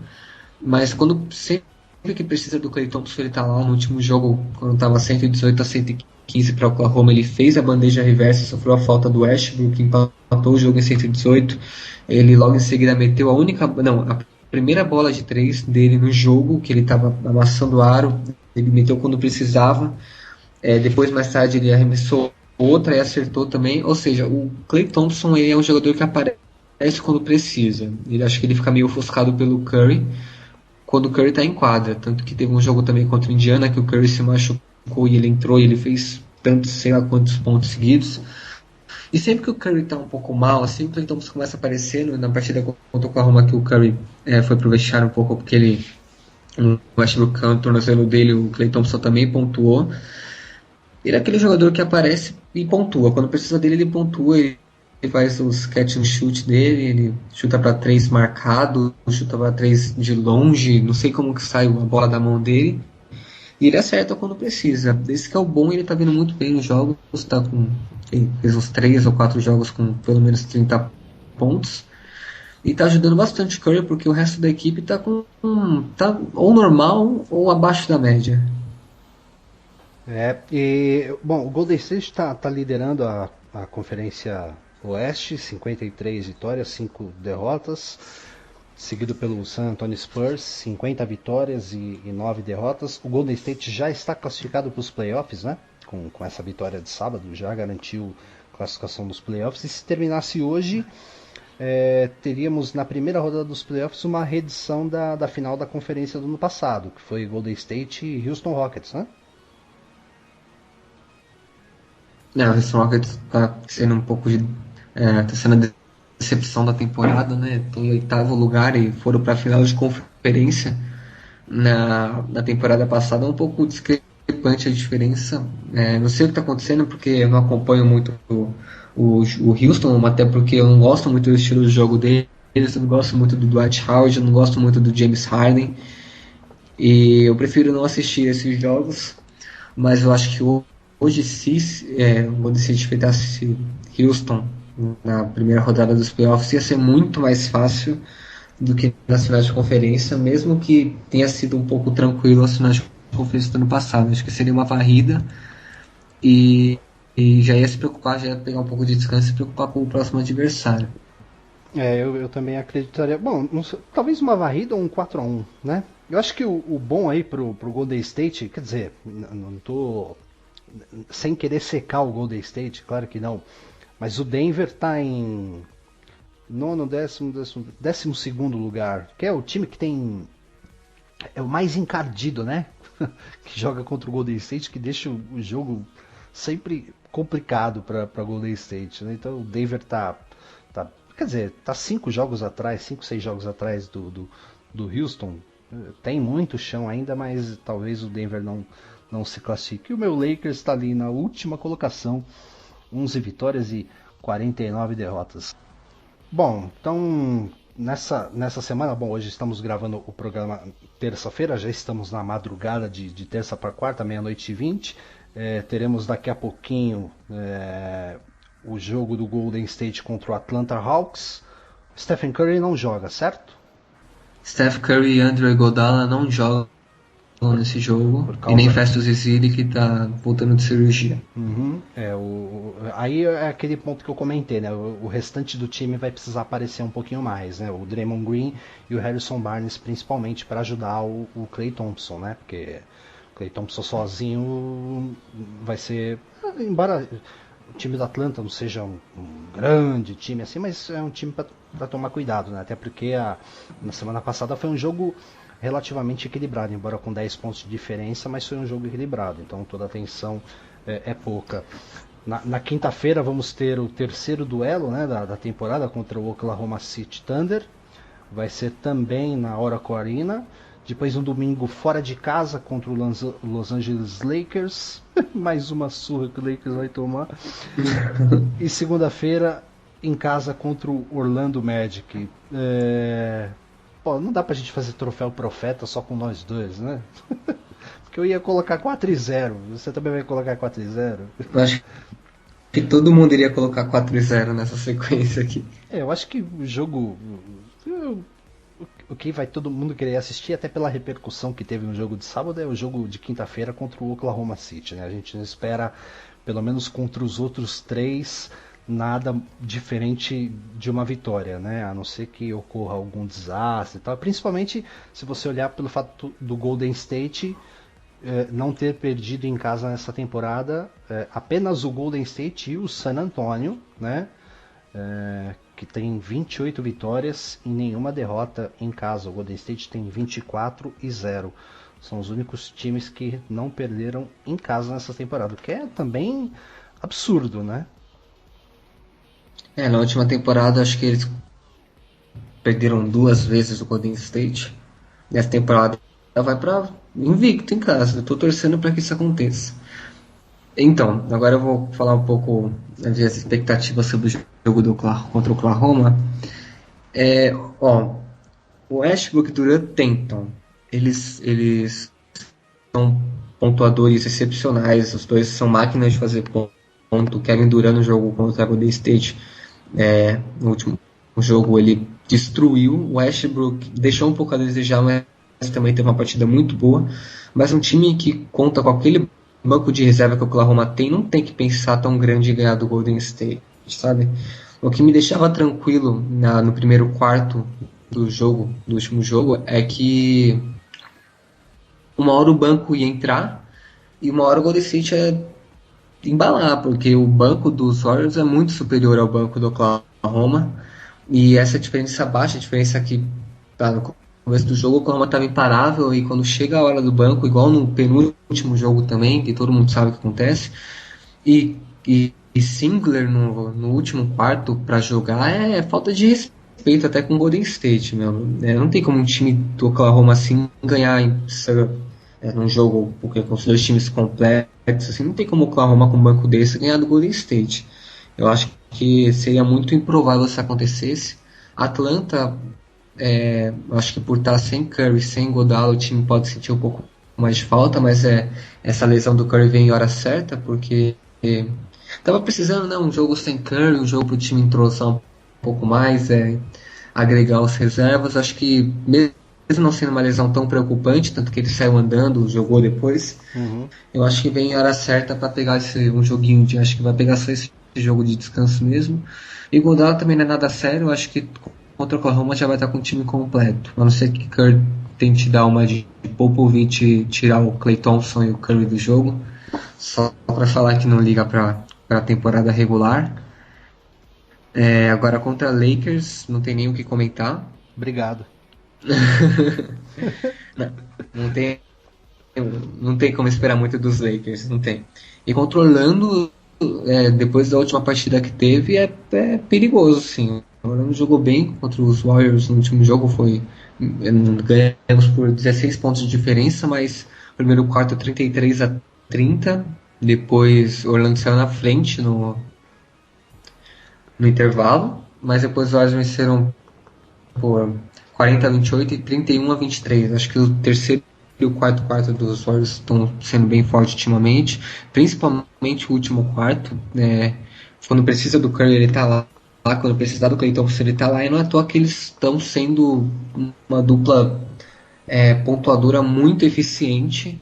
Mas sempre que precisa do Klay Thompson, ele está lá. No último jogo, quando estava 118 a 115 para o Oklahoma, ele fez a bandeja reversa, sofreu a falta do Westbrook, empatou o jogo em 118. Ele logo em seguida meteu a primeira bola de 3 dele no jogo, que ele estava amassando o aro, ele meteu quando precisava. Depois, mais tarde, ele arremessou outra e acertou também. Ou seja, o Klay Thompson ele é um jogador que aparece quando precisa. Ele acho que ele fica meio ofuscado pelo Curry quando o Curry está em quadra. Tanto que teve um jogo também contra o Indiana que o Curry se machucou e ele entrou e ele fez tantos, sei lá quantos pontos seguidos. E sempre que o Curry está um pouco mal, assim, o Klay Thompson começa aparecendo. Na partida contra o Oklahoma que o Curry foi pro vestiário um pouco porque o Westbrook no tornozelo dele, o Klay Thompson também pontuou. Ele é aquele jogador que aparece e pontua. Quando precisa dele, ele pontua. Ele faz os catch and shoot dele. Ele chuta para 3 marcado, chuta para 3 de longe. Não sei como que sai a bola da mão dele. E ele acerta quando precisa. Esse que é o bom. Ele tá vindo muito bem nos jogos. Ele fez uns 3 ou 4 jogos com pelo menos 30 pontos. E tá ajudando bastante o Curry, porque o resto da equipe tá ou normal ou abaixo da média. O Golden State está liderando a Conferência Oeste, 53 vitórias, 5 derrotas, seguido pelo San Antonio Spurs, 50 vitórias e 9 derrotas. O Golden State já está classificado para os playoffs, né? Com essa vitória de sábado, já garantiu classificação dos playoffs. E se terminasse hoje, teríamos na primeira rodada dos playoffs uma reedição da final da conferência do ano passado, que foi Golden State e Houston Rockets, né? O Houston Rockets está sendo um pouco tá sendo a decepção da temporada, né? Estão em 8º lugar e foram para a final de conferência na temporada passada. É um pouco discrepante a diferença. Não sei o que está acontecendo porque eu não acompanho muito o Houston, até porque eu não gosto muito do estilo de jogo deles. Eu não gosto muito do Dwight Howard, eu não gosto muito do James Harden. E eu prefiro não assistir esses jogos, mas eu acho que hoje, se o Golden State enfrentasse Houston na primeira rodada dos playoffs, ia ser muito mais fácil do que nas finais de conferência, mesmo que tenha sido um pouco tranquilo as finais de conferência do ano passado. Acho que seria uma varrida e já ia se preocupar, já ia pegar um pouco de descanso e se preocupar com o próximo adversário. Eu também acreditaria. Bom, talvez uma varrida ou um 4-1, né? Eu acho que o bom aí pro Golden State, quer dizer, não tô sem querer secar o Golden State, claro que não, mas o Denver tá em 12º lugar, que é o time que é o mais encardido, né? Que joga contra o Golden State, que deixa o jogo sempre complicado para Golden State, né? Então o Denver tá quer dizer, tá 5, 6 jogos atrás do Houston. Tem muito chão ainda, mas talvez o Denver não se classifique. E o meu Lakers está ali na última colocação, 11 vitórias e 49 derrotas. Bom, então nessa semana, hoje estamos gravando o programa terça-feira, já estamos na madrugada de terça para quarta, 00:20. Teremos daqui a pouquinho o jogo do Golden State contra o Atlanta Hawks, Stephen Curry não joga, certo? Steph Curry e Andre Iguodala não jogam nesse jogo, e nem Festus Ezeli, que tá voltando de cirurgia. Uhum. Aí é aquele ponto que eu comentei, né? O restante do time vai precisar aparecer um pouquinho mais, né? O Draymond Green e o Harrison Barnes, principalmente, para ajudar o Klay Thompson, né? Porque o Klay Thompson sozinho vai ser, embora o time do Atlanta não seja um grande time assim, mas é um time para tomar cuidado, né? Até porque na semana passada foi um jogo relativamente equilibrado, embora com 10 pontos de diferença, mas foi um jogo equilibrado, então toda a atenção é pouca. Na quinta-feira vamos ter o terceiro duelo, né, da temporada contra o Oklahoma City Thunder, vai ser também na Oracle Arena. Depois no domingo fora de casa contra o Los Angeles Lakers, mais uma surra que o Lakers vai tomar. E segunda-feira em casa contra o Orlando Magic. Pô, não dá pra gente fazer troféu profeta só com nós dois, né? Porque eu ia colocar 4-0. Você também vai colocar 4-0? Eu acho que todo mundo iria colocar 4-0 nessa sequência aqui. Eu acho que o jogo... O que vai todo mundo querer assistir, até pela repercussão que teve no jogo de sábado, é o jogo de quinta-feira contra o Oklahoma City, né? A gente não espera, pelo menos contra os outros 3... nada diferente de uma vitória, né? A não ser que ocorra algum desastre e tal. Principalmente se você olhar pelo fato do Golden State não ter perdido em casa nessa temporada, apenas o Golden State e o San Antonio, né? Que tem 28 vitórias e nenhuma derrota em casa. O Golden State tem 24-0. São os únicos times que não perderam em casa nessa temporada, o que é também absurdo, né? Na última temporada acho que eles perderam 2 vezes o Golden State. Nessa temporada vai para invicto em casa. Eu tô torcendo para que isso aconteça. Então, agora eu vou falar um pouco das expectativas sobre o jogo contra o Oklahoma. O Westbrook e o Durant tentam. Eles são pontuadores excepcionais. Os dois são máquinas de fazer ponto. O Kevin Durant no jogo contra o Golden State, no último jogo, ele destruiu. O Westbrook deixou um pouco a desejar, mas também teve uma partida muito boa. Mas um time que conta com aquele banco de reserva que o Oklahoma tem, não tem que pensar tão grande em ganhar do Golden State, sabe? O que me deixava tranquilo no primeiro quarto do último jogo, é que uma hora o banco ia entrar e uma hora o Golden State ia embalar, porque o banco dos Warriors é muito superior ao banco do Oklahoma, e essa diferença baixa, a diferença que no começo do jogo o Oklahoma estava imparável, e quando chega a hora do banco, igual no penúltimo jogo também, que todo mundo sabe o que acontece, e Singler no último quarto para jogar é falta de respeito até com o Golden State, meu. Não tem como um time do Oklahoma assim ganhar num jogo com os dois times completos, assim, não tem como o Oklahoma com um banco desse ganhar do Golden State. Eu acho que seria muito improvável se acontecesse. Atlanta, acho que por estar sem Curry, sem Iguodala, o time pode sentir um pouco mais de falta, mas essa lesão do Curry vem em hora certa, porque tava precisando, né, um jogo sem Curry, um jogo para o time entrosar um pouco mais, agregar os reservas. Acho que mesmo não sendo uma lesão tão preocupante, tanto que ele saiu andando, jogou depois, eu acho que vem em hora certa para pegar um joguinho acho que vai pegar só esse jogo de descanso mesmo. E o Iguodala também não é nada sério, eu acho que contra o Oklahoma já vai estar com o time completo, a não ser que Curry tente dar uma de Popovich e tirar o Klay Thompson e o Curry do jogo, só para falar que não liga para a temporada regular. Agora contra Lakers não tem nem o que comentar. Obrigado. não tem como esperar muito dos Lakers, não tem. E contra Orlando, depois da última partida que teve, é perigoso, sim. O Orlando jogou bem contra os Warriors no último jogo, ganhamos por 16 pontos de diferença, mas no primeiro quarto 33-30, depois Orlando saiu na frente no intervalo, mas depois os Warriors venceram por 40-28 e 31-23. Acho que o terceiro e o quarto dos Warriors estão sendo bem fortes ultimamente, principalmente o último quarto. Quando precisa do Curry, ele tá lá. quando precisar do Klay Thompson, ele tá lá, e não é à toa que eles estão sendo uma dupla pontuadora muito eficiente,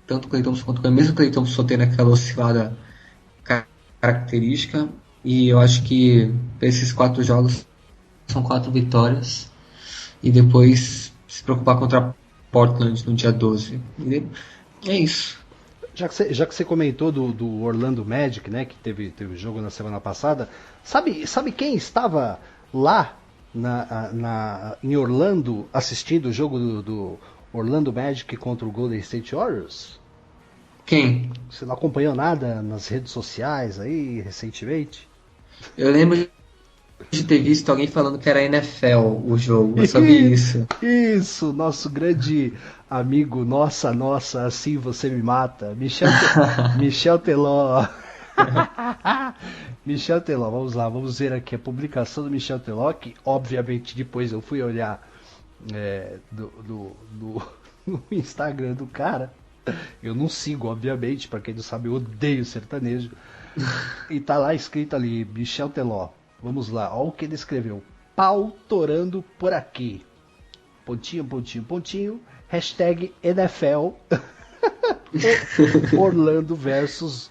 tanto o Klay Thompson quanto o Klay, mesmo o Klay Thompson tendo aquela oscilada característica, e eu acho que esses 4 jogos são 4 vitórias, e depois se preocupar contra Portland no dia 12. E é isso. Já que você comentou do Orlando Magic, né, que teve jogo na semana passada, sabe quem estava lá em Orlando assistindo o jogo do Orlando Magic contra o Golden State Warriors? Quem? Você não acompanhou nada nas redes sociais aí recentemente? Eu lembro de ter visto alguém falando que era NFL o jogo, eu só vi isso. Isso, nosso grande amigo, nossa, assim você me mata, Michel Teló. Michel Teló, vamos lá, vamos ver aqui a publicação do Michel Teló, que obviamente depois eu fui olhar no Instagram do cara. Eu não sigo, obviamente, pra quem não sabe, eu odeio sertanejo. E tá lá escrito ali, Michel Teló. Vamos lá, olha o que ele escreveu. Pau torando por aqui. Pontinho, pontinho, pontinho. Hashtag NFL. Orlando versus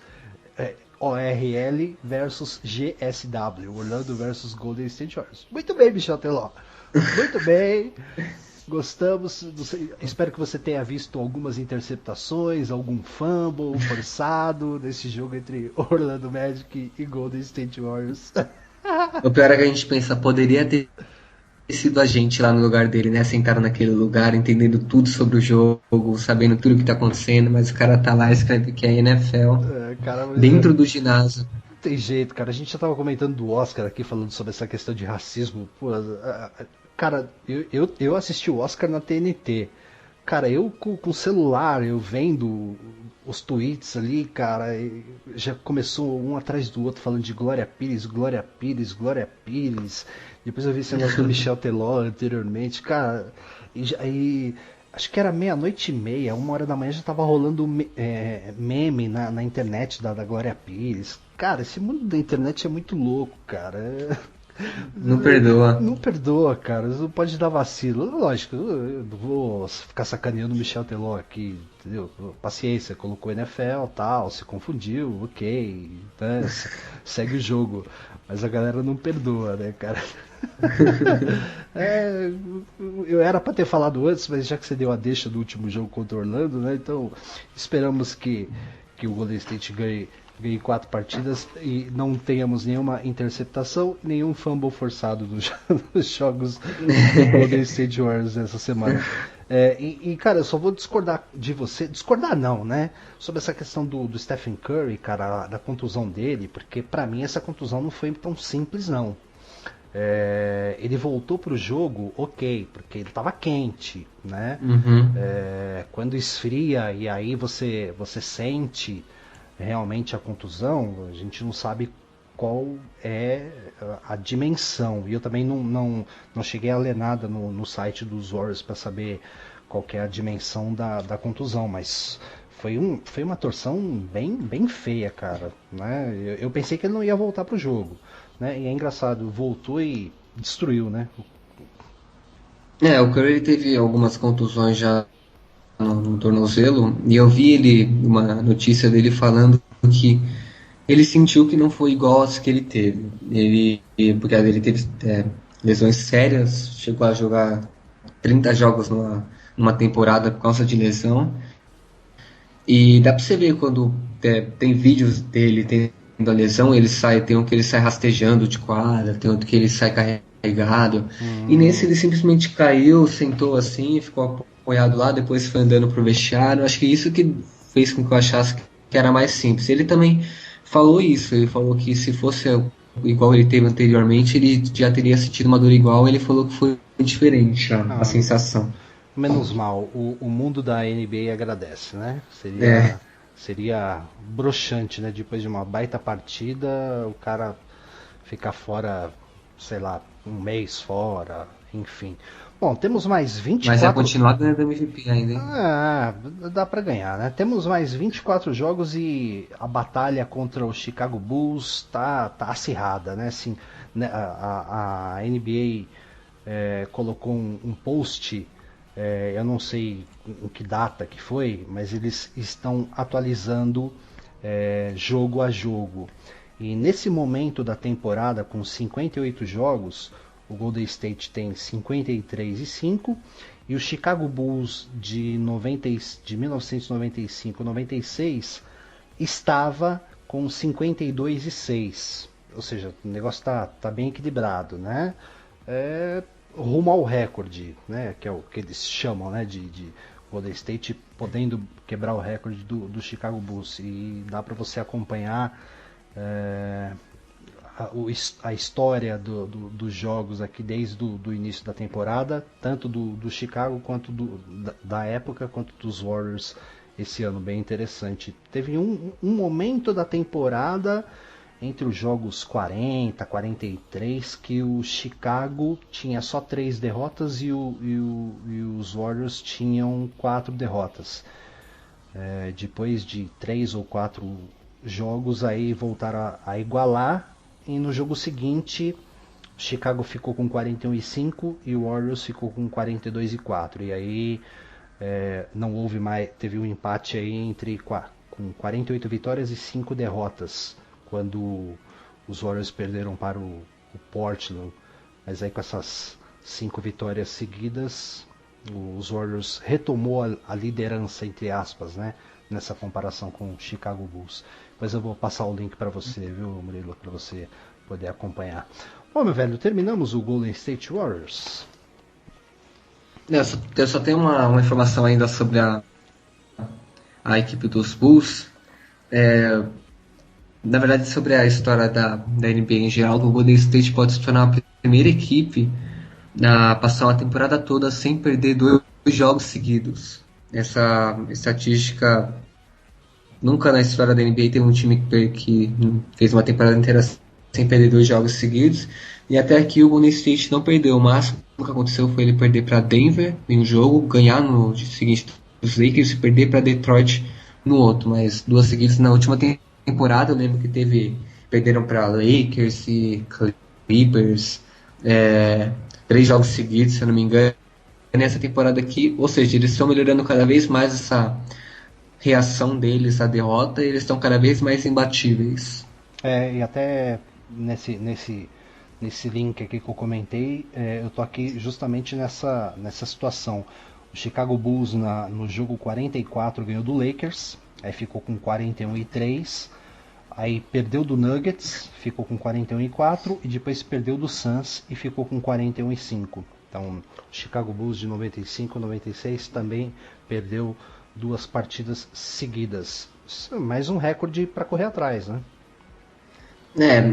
ORL versus GSW. Orlando versus Golden State Warriors. Muito bem, Michel Teló. Muito bem. Gostamos. Espero que você tenha visto algumas interceptações, algum fumble forçado nesse jogo entre Orlando Magic e Golden State Warriors. O pior é que a gente pensa, poderia ter sido a gente lá no lugar dele, né? Sentado naquele lugar, entendendo tudo sobre o jogo, sabendo tudo o que tá acontecendo, mas o cara tá lá e escreve que é NFL, dentro do ginásio. Não tem jeito, cara. A gente já tava comentando do Oscar aqui, falando sobre essa questão de racismo. Pô, cara, eu assisti o Oscar na TNT. Cara, eu com o celular, eu vendo os tweets ali, cara, já começou um atrás do outro falando de Glória Pires, Glória Pires, Glória Pires. Depois eu vi esse negócio do Michel Teló anteriormente, cara, e acho que era 00:30, 1h da manhã já tava rolando meme na internet da Glória Pires. Cara, esse mundo da internet é muito louco, cara. Não perdoa. Não perdoa, cara. Não pode dar vacilo. Lógico, eu não vou ficar sacaneando o Michel Teló aqui, entendeu? Paciência, colocou NFL, tal, se confundiu, ok, né? Segue o jogo. Mas a galera não perdoa, né, cara? Eu era pra ter falado antes, mas já que você deu a deixa do último jogo contra o Orlando, né? Então esperamos que o Golden State ganhe 4 partidas e não tenhamos nenhuma interceptação, nenhum fumble forçado nos jogos do Golden State Warriors essa semana. Cara, eu só vou discordar de você, discordar não, né? Sobre essa questão do Stephen Curry, cara, da contusão dele, porque pra mim essa contusão não foi tão simples, não. Ele voltou pro jogo, ok, porque ele tava quente, né? Uhum. Quando esfria e aí você sente realmente a contusão, a gente não sabe qual é a dimensão. E eu também não cheguei a ler nada no site dos Warriors para saber qual que é a dimensão da contusão, mas foi uma torção bem feia, cara, né? Eu pensei que ele não ia voltar pro jogo, né? E é engraçado, voltou e destruiu, né? O Curry teve algumas contusões já no tornozelo, e eu vi uma notícia dele falando que ele sentiu que não foi igual às que ele teve. Porque ele teve lesões sérias, chegou a jogar 30 jogos numa temporada por causa de lesão. E dá pra você ver quando tem vídeos dele tendo a lesão, tem um que ele sai rastejando de quadra, tem outro que ele sai carregado. E nesse ele simplesmente caiu, sentou assim, ficou apoiado lá, depois foi andando pro vestiário. Acho que isso que fez com que eu achasse que era mais simples. Ele também falou isso, ele falou que se fosse igual ele teve anteriormente, ele já teria sentido uma dor igual. Ele falou que foi diferente a sensação. Menos mal, o mundo da NBA agradece, né? Seria broxante, né? Depois de uma baita partida, o cara ficar fora, sei lá, um mês fora, enfim. Bom, temos mais 24... Mas vai continuar ganhando MVP ainda, hein? Dá pra ganhar, né? Temos mais 24 jogos e a batalha contra o Chicago Bulls tá acirrada, né? Assim, né, a NBA colocou um post, eu não sei em que data que foi, mas eles estão atualizando jogo a jogo. E nesse momento da temporada, com 58 jogos, o Golden State tem 53-5 e o Chicago Bulls de 1995-96 estava com 52-6. Ou seja, o negócio tá bem equilibrado, né? Rumo ao recorde, né? Que é o que eles chamam, né? De Golden State podendo quebrar o recorde do Chicago Bulls. E dá para você acompanhar a história dos jogos aqui desde o início da temporada, tanto do Chicago quanto da época, quanto dos Warriors esse ano, bem interessante. Teve um momento da temporada entre os jogos 40, 43, que o Chicago tinha só 3 derrotas e os Warriors tinham 4 derrotas. Depois de 3 ou 4 jogos aí voltaram a igualar, e no jogo seguinte Chicago ficou com 41-5 e o Warriors ficou com 42-4, e aí não houve mais, teve um empate aí com 48 vitórias e 5 derrotas quando os Warriors perderam para o Portland, mas aí com essas 5 vitórias seguidas os Warriors retomou a liderança, entre aspas, né, nessa comparação com o Chicago Bulls. Mas eu vou passar o link para você, viu, Murilo, para você poder acompanhar. Bom, meu velho, terminamos o Golden State Warriors. Eu só tenho uma informação ainda sobre a equipe dos Bulls. Na verdade, sobre a história da NBA em geral, o Golden State pode se tornar a primeira equipe a passar uma temporada toda sem perder 2 jogos seguidos. Essa estatística, nunca na história da NBA teve um time que fez uma temporada inteira sem perder 2 jogos seguidos, e até aqui o Golden State não perdeu. O máximo que aconteceu foi ele perder para Denver em um jogo, ganhar no seguinte dos Lakers e perder para Detroit no outro, mas 2 seguidas na última temporada. Eu lembro que perderam para Lakers e Clippers, 3 jogos seguidos, se eu não me engano, nessa temporada aqui. Ou seja, eles estão melhorando cada vez mais essa reação deles à derrota, e eles estão cada vez mais imbatíveis. E até nesse link aqui que eu comentei, eu tô aqui justamente nessa situação. O Chicago Bulls no jogo 44 ganhou do Lakers, aí ficou com 41-3, aí perdeu do Nuggets, ficou com 41-4, e depois perdeu do Suns e ficou com 41-5. Então, o Chicago Bulls de 95-96 também perdeu 2 partidas seguidas. Mais um recorde para correr atrás, né?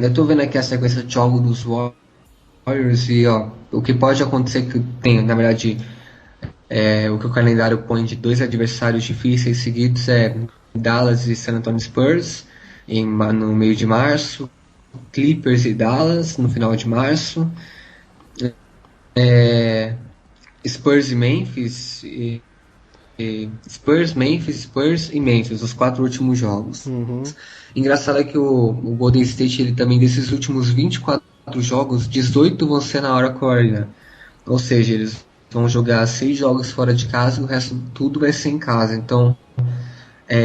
Eu tô vendo aqui a sequência de jogos dos Warriors e o que pode acontecer que tem, na verdade, o que o calendário põe de 2 adversários difíceis seguidos Dallas e San Antonio Spurs no meio de março, Clippers e Dallas no final de março, Spurs e Memphis, Spurs e Memphis, os 4 últimos jogos. Engraçado é que o Golden State, ele também, desses últimos 24 jogos, 18 vão ser na Oracle Arena, ou seja, eles vão jogar 6 jogos fora de casa e o resto tudo vai ser em casa. Então,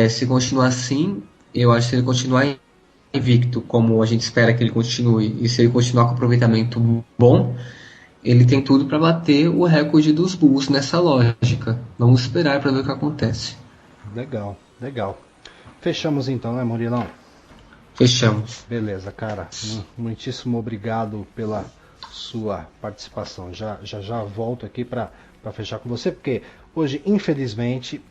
se continuar assim, eu acho que se ele continuar invicto, como a gente espera que ele continue, e se ele continuar com aproveitamento bom, ele tem tudo para bater o recorde dos Bulls nessa lógica. Vamos esperar para ver o que acontece. Legal. Fechamos então, né, Murilão? Fechamos. Beleza, cara. Muitíssimo obrigado pela sua participação. Já volto aqui para fechar com você, porque hoje, infelizmente,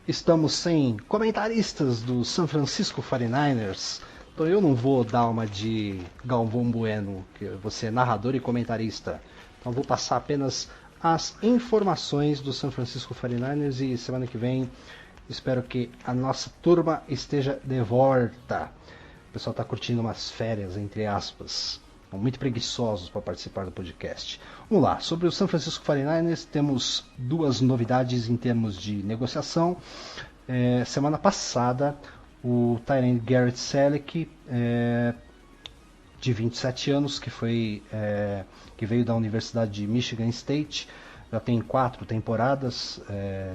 estamos sem comentaristas do San Francisco 49ers. Então eu não vou dar uma de Galvão Bueno, que você é narrador e comentarista. Então vou passar apenas as informações do San Francisco 49ers, e semana que vem espero que a nossa turma esteja de volta. O pessoal está curtindo umas férias, entre aspas. muito preguiçosos para participar do podcast. Vamos lá, sobre o San Francisco 49ers, temos duas novidades em termos de negociação. Semana passada, o tight end Garrett Selleck, de 27 anos, que veio da Universidade de Michigan State, já tem 4 temporadas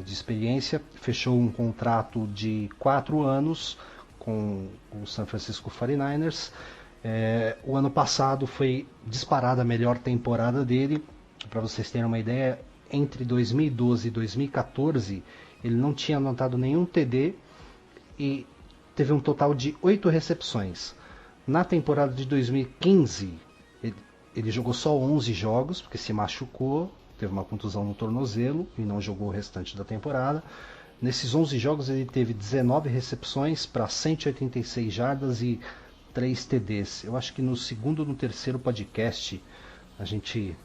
de experiência, fechou um contrato de 4 anos com o San Francisco 49ers. O ano passado foi disparada a melhor temporada dele. Para vocês terem uma ideia, entre 2012 e 2014 ele não tinha anotado nenhum TD e teve um total de 8 recepções. Na temporada de 2015 ele jogou só 11 jogos porque se machucou, teve uma contusão no tornozelo e não jogou o restante da temporada. Nesses 11 jogos ele teve 19 recepções para 186 jardas e 3 TDs. Eu acho que no segundo ou no terceiro podcast a gente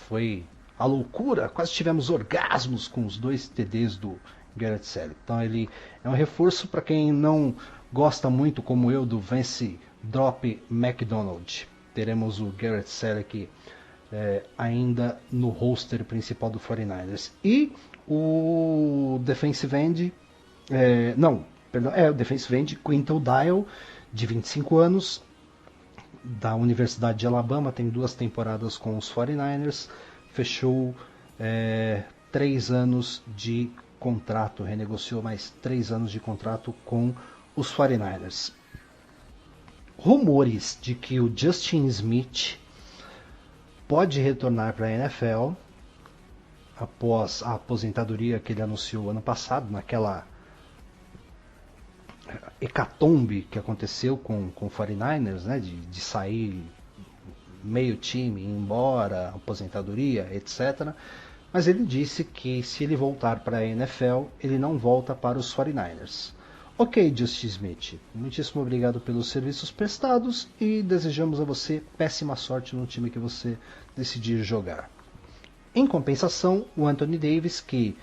foi à loucura, quase tivemos orgasmos com os 2 TDs do Garrett Selleck. Então ele é um reforço para quem não gosta muito, como eu, do Vance Drop McDonald. Teremos o Garrett Selleck ainda no roster principal do 49ers. E o defensive end, o defensive end Quinton Dial, de 25 anos, da Universidade de Alabama, tem 2 temporadas com os 49ers, fechou 3 anos de contrato, renegociou mais 3 anos de contrato com os 49ers. Rumores de que o Justin Smith pode retornar para a NFL após a aposentadoria que ele anunciou ano passado, naquela hecatombe que aconteceu com o 49ers, né, de sair meio time, ir embora, aposentadoria, etc. Mas ele disse que se ele voltar para a NFL, ele não volta para os 49ers. Ok, Justin Smith, muitíssimo obrigado pelos serviços prestados e desejamos a você péssima sorte no time que você decidir jogar. Em compensação, o Anthony Davis, que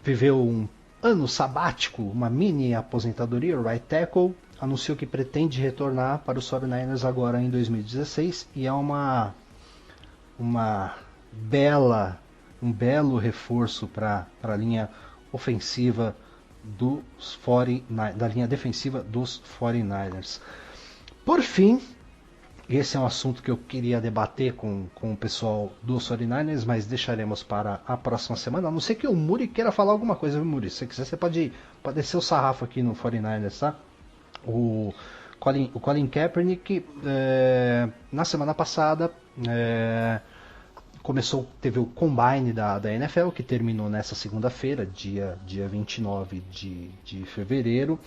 viveu um ano sabático, uma mini aposentadoria, right tackle, anunciou que pretende retornar para os 49ers agora em 2016 e é um belo reforço para a linha ofensiva da linha defensiva dos 49ers. Por fim, esse é um assunto que eu queria debater com o pessoal dos 49ers, mas deixaremos para a próxima semana, a não ser que o Muri queira falar alguma coisa, viu, Muri? Se você quiser, você pode descer o sarrafo aqui no 49ers, tá? O Colin Kaepernick, na semana passada, teve o Combine da NFL, que terminou nessa segunda-feira, dia 29 de fevereiro,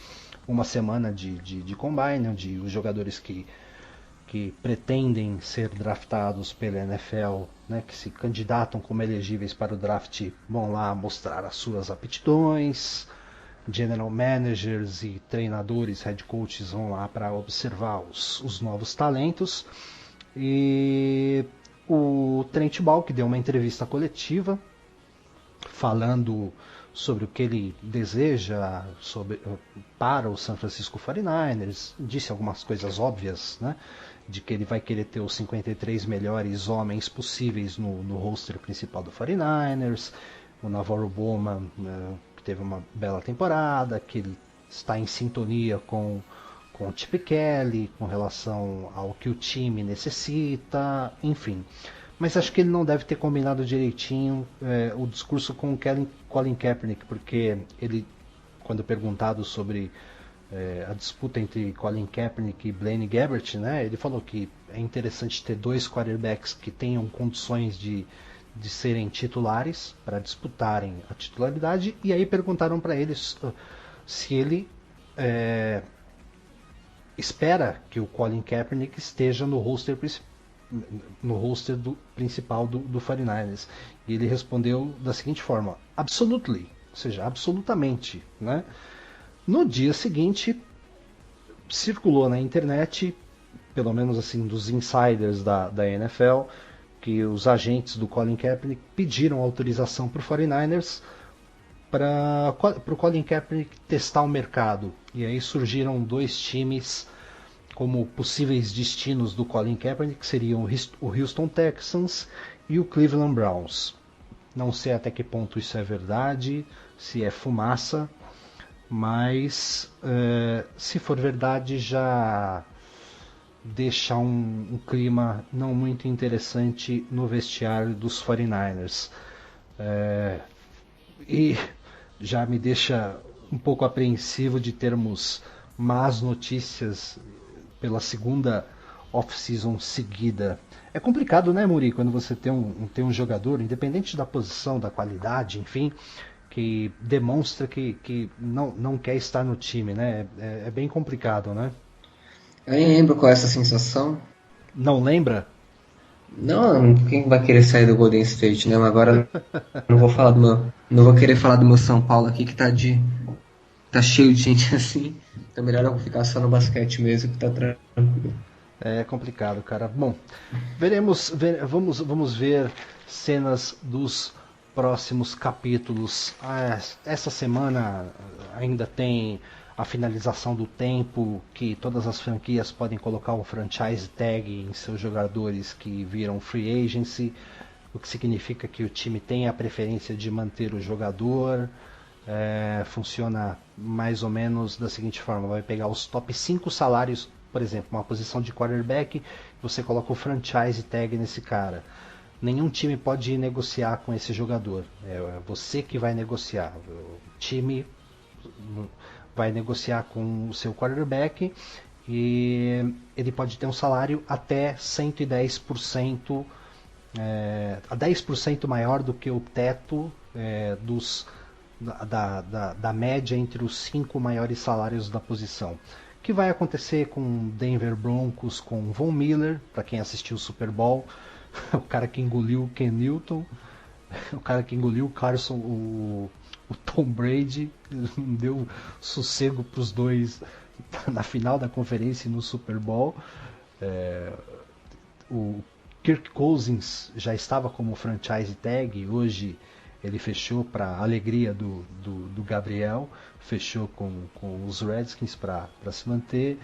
uma semana de Combine, onde os jogadores que pretendem ser draftados pela NFL, né, que se candidatam como elegíveis para o draft, vão lá mostrar as suas aptidões. General managers e treinadores, head coaches vão lá para observar os novos talentos. E o Trent Baalke deu uma entrevista coletiva falando sobre o que ele deseja para o San Francisco 49ers, disse algumas coisas óbvias, né, de que ele vai querer ter os 53 melhores homens possíveis no roster principal do 49ers, o Navarro Bowman, que teve uma bela temporada, que ele está em sintonia com o Chip Kelly, com relação ao que o time necessita, enfim. Mas acho que ele não deve ter combinado direitinho o discurso com o Colin Kaepernick, porque ele, quando perguntado sobre a disputa entre Colin Kaepernick e Blaine Gabbert, né, ele falou que é interessante ter 2 quarterbacks que tenham condições de serem titulares para disputarem a titularidade, e aí perguntaram para ele se ele espera que o Colin Kaepernick esteja no roster principal do 49ers. E ele respondeu da seguinte forma: absolutely, ou seja, absolutamente, né? No dia seguinte, circulou na internet, pelo menos assim dos insiders da NFL, que os agentes do Colin Kaepernick pediram autorização para o 49ers para o Colin Kaepernick testar o mercado. E aí surgiram 2 times como possíveis destinos do Colin Kaepernick, que seriam o Houston Texans e o Cleveland Browns. Não sei até que ponto isso é verdade, se é fumaça, mas se for verdade já deixa um clima não muito interessante no vestiário dos 49ers. E já me deixa um pouco apreensivo de termos más notícias pela segunda off-season seguida. É complicado, né, Muri, quando você tem um jogador, independente da posição, da qualidade, enfim, que demonstra que não quer estar no time, né? É bem complicado, né? Eu nem lembro qual é essa sensação. Não lembra? Não, quem vai querer sair do Golden State, né? Mas agora não vou querer falar do meu São Paulo aqui, que tá cheio de gente assim. Então melhor eu ficar só no basquete mesmo, que tá tranquilo. É complicado, cara. Bom, vamos ver cenas dos próximos capítulos. Essa semana ainda tem a finalização do tempo, que todas as franquias podem colocar um franchise tag em seus jogadores que viram free agency, o que significa que o time tem a preferência de manter o jogador. Funciona mais ou menos da seguinte forma: vai pegar os top 5 salários, por exemplo, uma posição de quarterback, você coloca o franchise tag nesse cara. Nenhum time pode negociar com esse jogador, é você que vai negociar. O time vai negociar com o seu quarterback e ele pode ter um salário até 110%, a 10% maior do que o teto da média entre os 5 maiores salários da posição. O que vai acontecer com Denver Broncos, com Von Miller, para quem assistiu o Super Bowl, o cara que engoliu o Ken Newton, o cara que engoliu o Carson, o Tom Brady, não deu sossego para os dois na final da conferência e no Super Bowl. O Kirk Cousins já estava como franchise tag, hoje ele fechou, para alegria do Gabriel, fechou com os Redskins para se manter.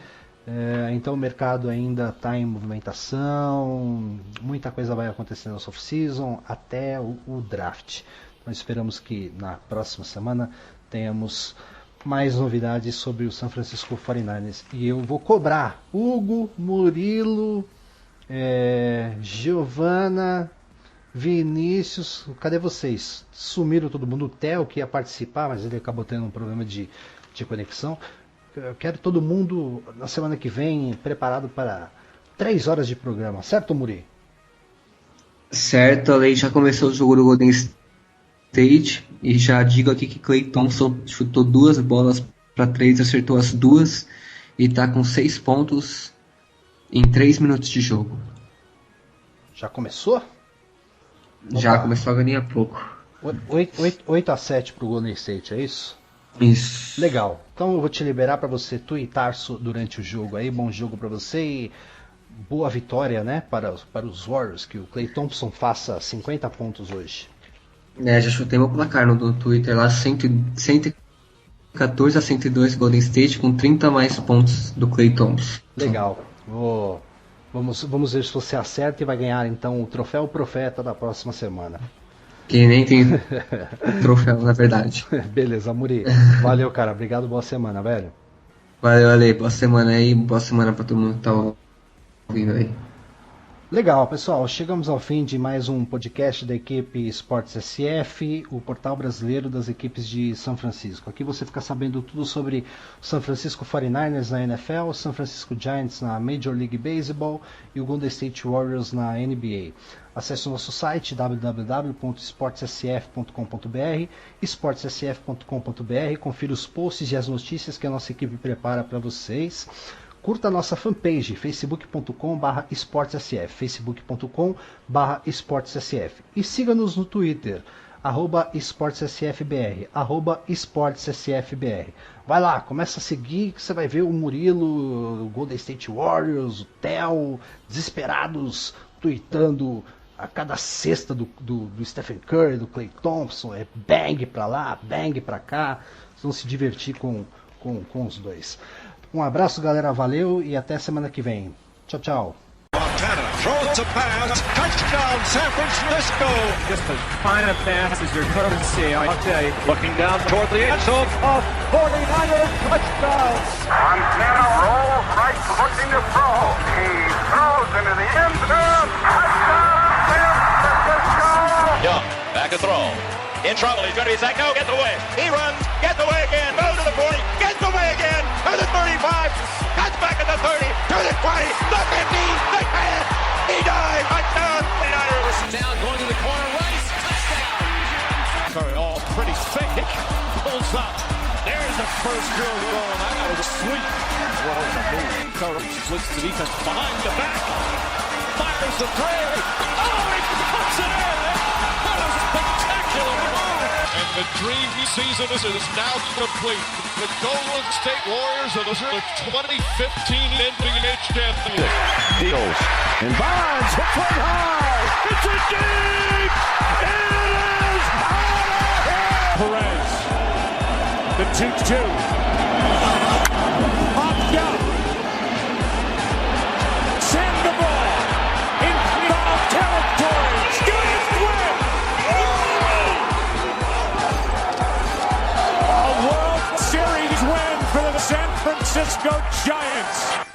Então o mercado ainda está em movimentação, muita coisa vai acontecer na off-season até o draft. Nós esperamos que na próxima semana tenhamos mais novidades sobre o San Francisco 49ers. E eu vou cobrar Hugo, Murilo, Giovana, Vinícius, cadê vocês? Sumiram todo mundo. O Theo, que ia participar, mas ele acabou tendo um problema de conexão. Eu quero todo mundo na semana que vem preparado para 3 horas de programa, certo, Muri? Certo, a já começou o jogo do Golden State e já digo aqui que Klay Thompson chutou 2 bolas para 3, acertou as 2 e está com 6 pontos em 3 minutos de jogo. Já começou? Já começou a ganhar pouco. 8-7 para o Golden State, é isso? Isso. Legal. Então eu vou te liberar para você tweetar durante o jogo aí. Bom jogo para você e boa vitória, né, para os Warriors, que o Klay Thompson faça 50 pontos hoje. Já chutei meu placar no Twitter lá, 114-102 Golden State, com 30 mais pontos do Klay Thompson. Legal. Vamos ver se você acerta e vai ganhar então o troféu Profeta da próxima semana. Que nem tem troféu, na verdade. Beleza, Muri. Valeu, cara. Obrigado, boa semana, velho. Valeu. Boa semana aí, boa semana pra todo mundo que tá ouvindo aí. Legal, pessoal, chegamos ao fim de mais um podcast da equipe Esportes SF, o portal brasileiro das equipes de São Francisco. Aqui você fica sabendo tudo sobre o San Francisco 49ers na NFL, o San Francisco Giants na Major League Baseball e o Golden State Warriors na NBA. Acesse o nosso site www.esportessf.com.br, esportessf.com.br, confira os posts e as notícias que a nossa equipe prepara para vocês. Curta a nossa fanpage, facebook.com/esportessf, facebook.com/esportessf. E siga-nos no Twitter, @esportessfbr, @esportessfbr. Vai lá, começa a seguir, que você vai ver o Murilo, o Golden State Warriors, o Theo, desesperados, tweetando a cada cesta do Stephen Curry, do Klay Thompson, bang pra lá, bang pra cá. Vocês vão se divertir com os dois. Um abraço, galera, valeu e até semana que vem. Tchau, tchau. Montana throws a pass. Touchdown, San Francisco. Just as fine a pass as your courtesy, I'll tell you. Looking down toward the end zone. 49ers touchdown. Montana rolls right, looking to throw. He throws into the end zone. Touchdown, San Francisco. Young, back to throw. In trouble, he's going to be sacked. No, gets away. He runs, gets away again. Goes to the 40, gets away again. To the 35, cuts back at the 30, to the 20, the 15, the 10. He dives. Touchdown, 49ers. Down, going to the corner, Rice, touchdown. Curry, all pretty fake. Pulls up. There's the first field goal. That was sweet. What was a move? Curry splits the defense behind the back. Fires the three. Oh, he puts it in. What a spectacular move. And the dream season is now complete. The Golden State Warriors are the 2015 NBA champions. Eagles. And Bonds hits one high. It's a deep. It is out of here. Perez. The 2-2. Popped up. Send the ball. In foul territory. Giants win. A World Series win for the San Francisco Giants.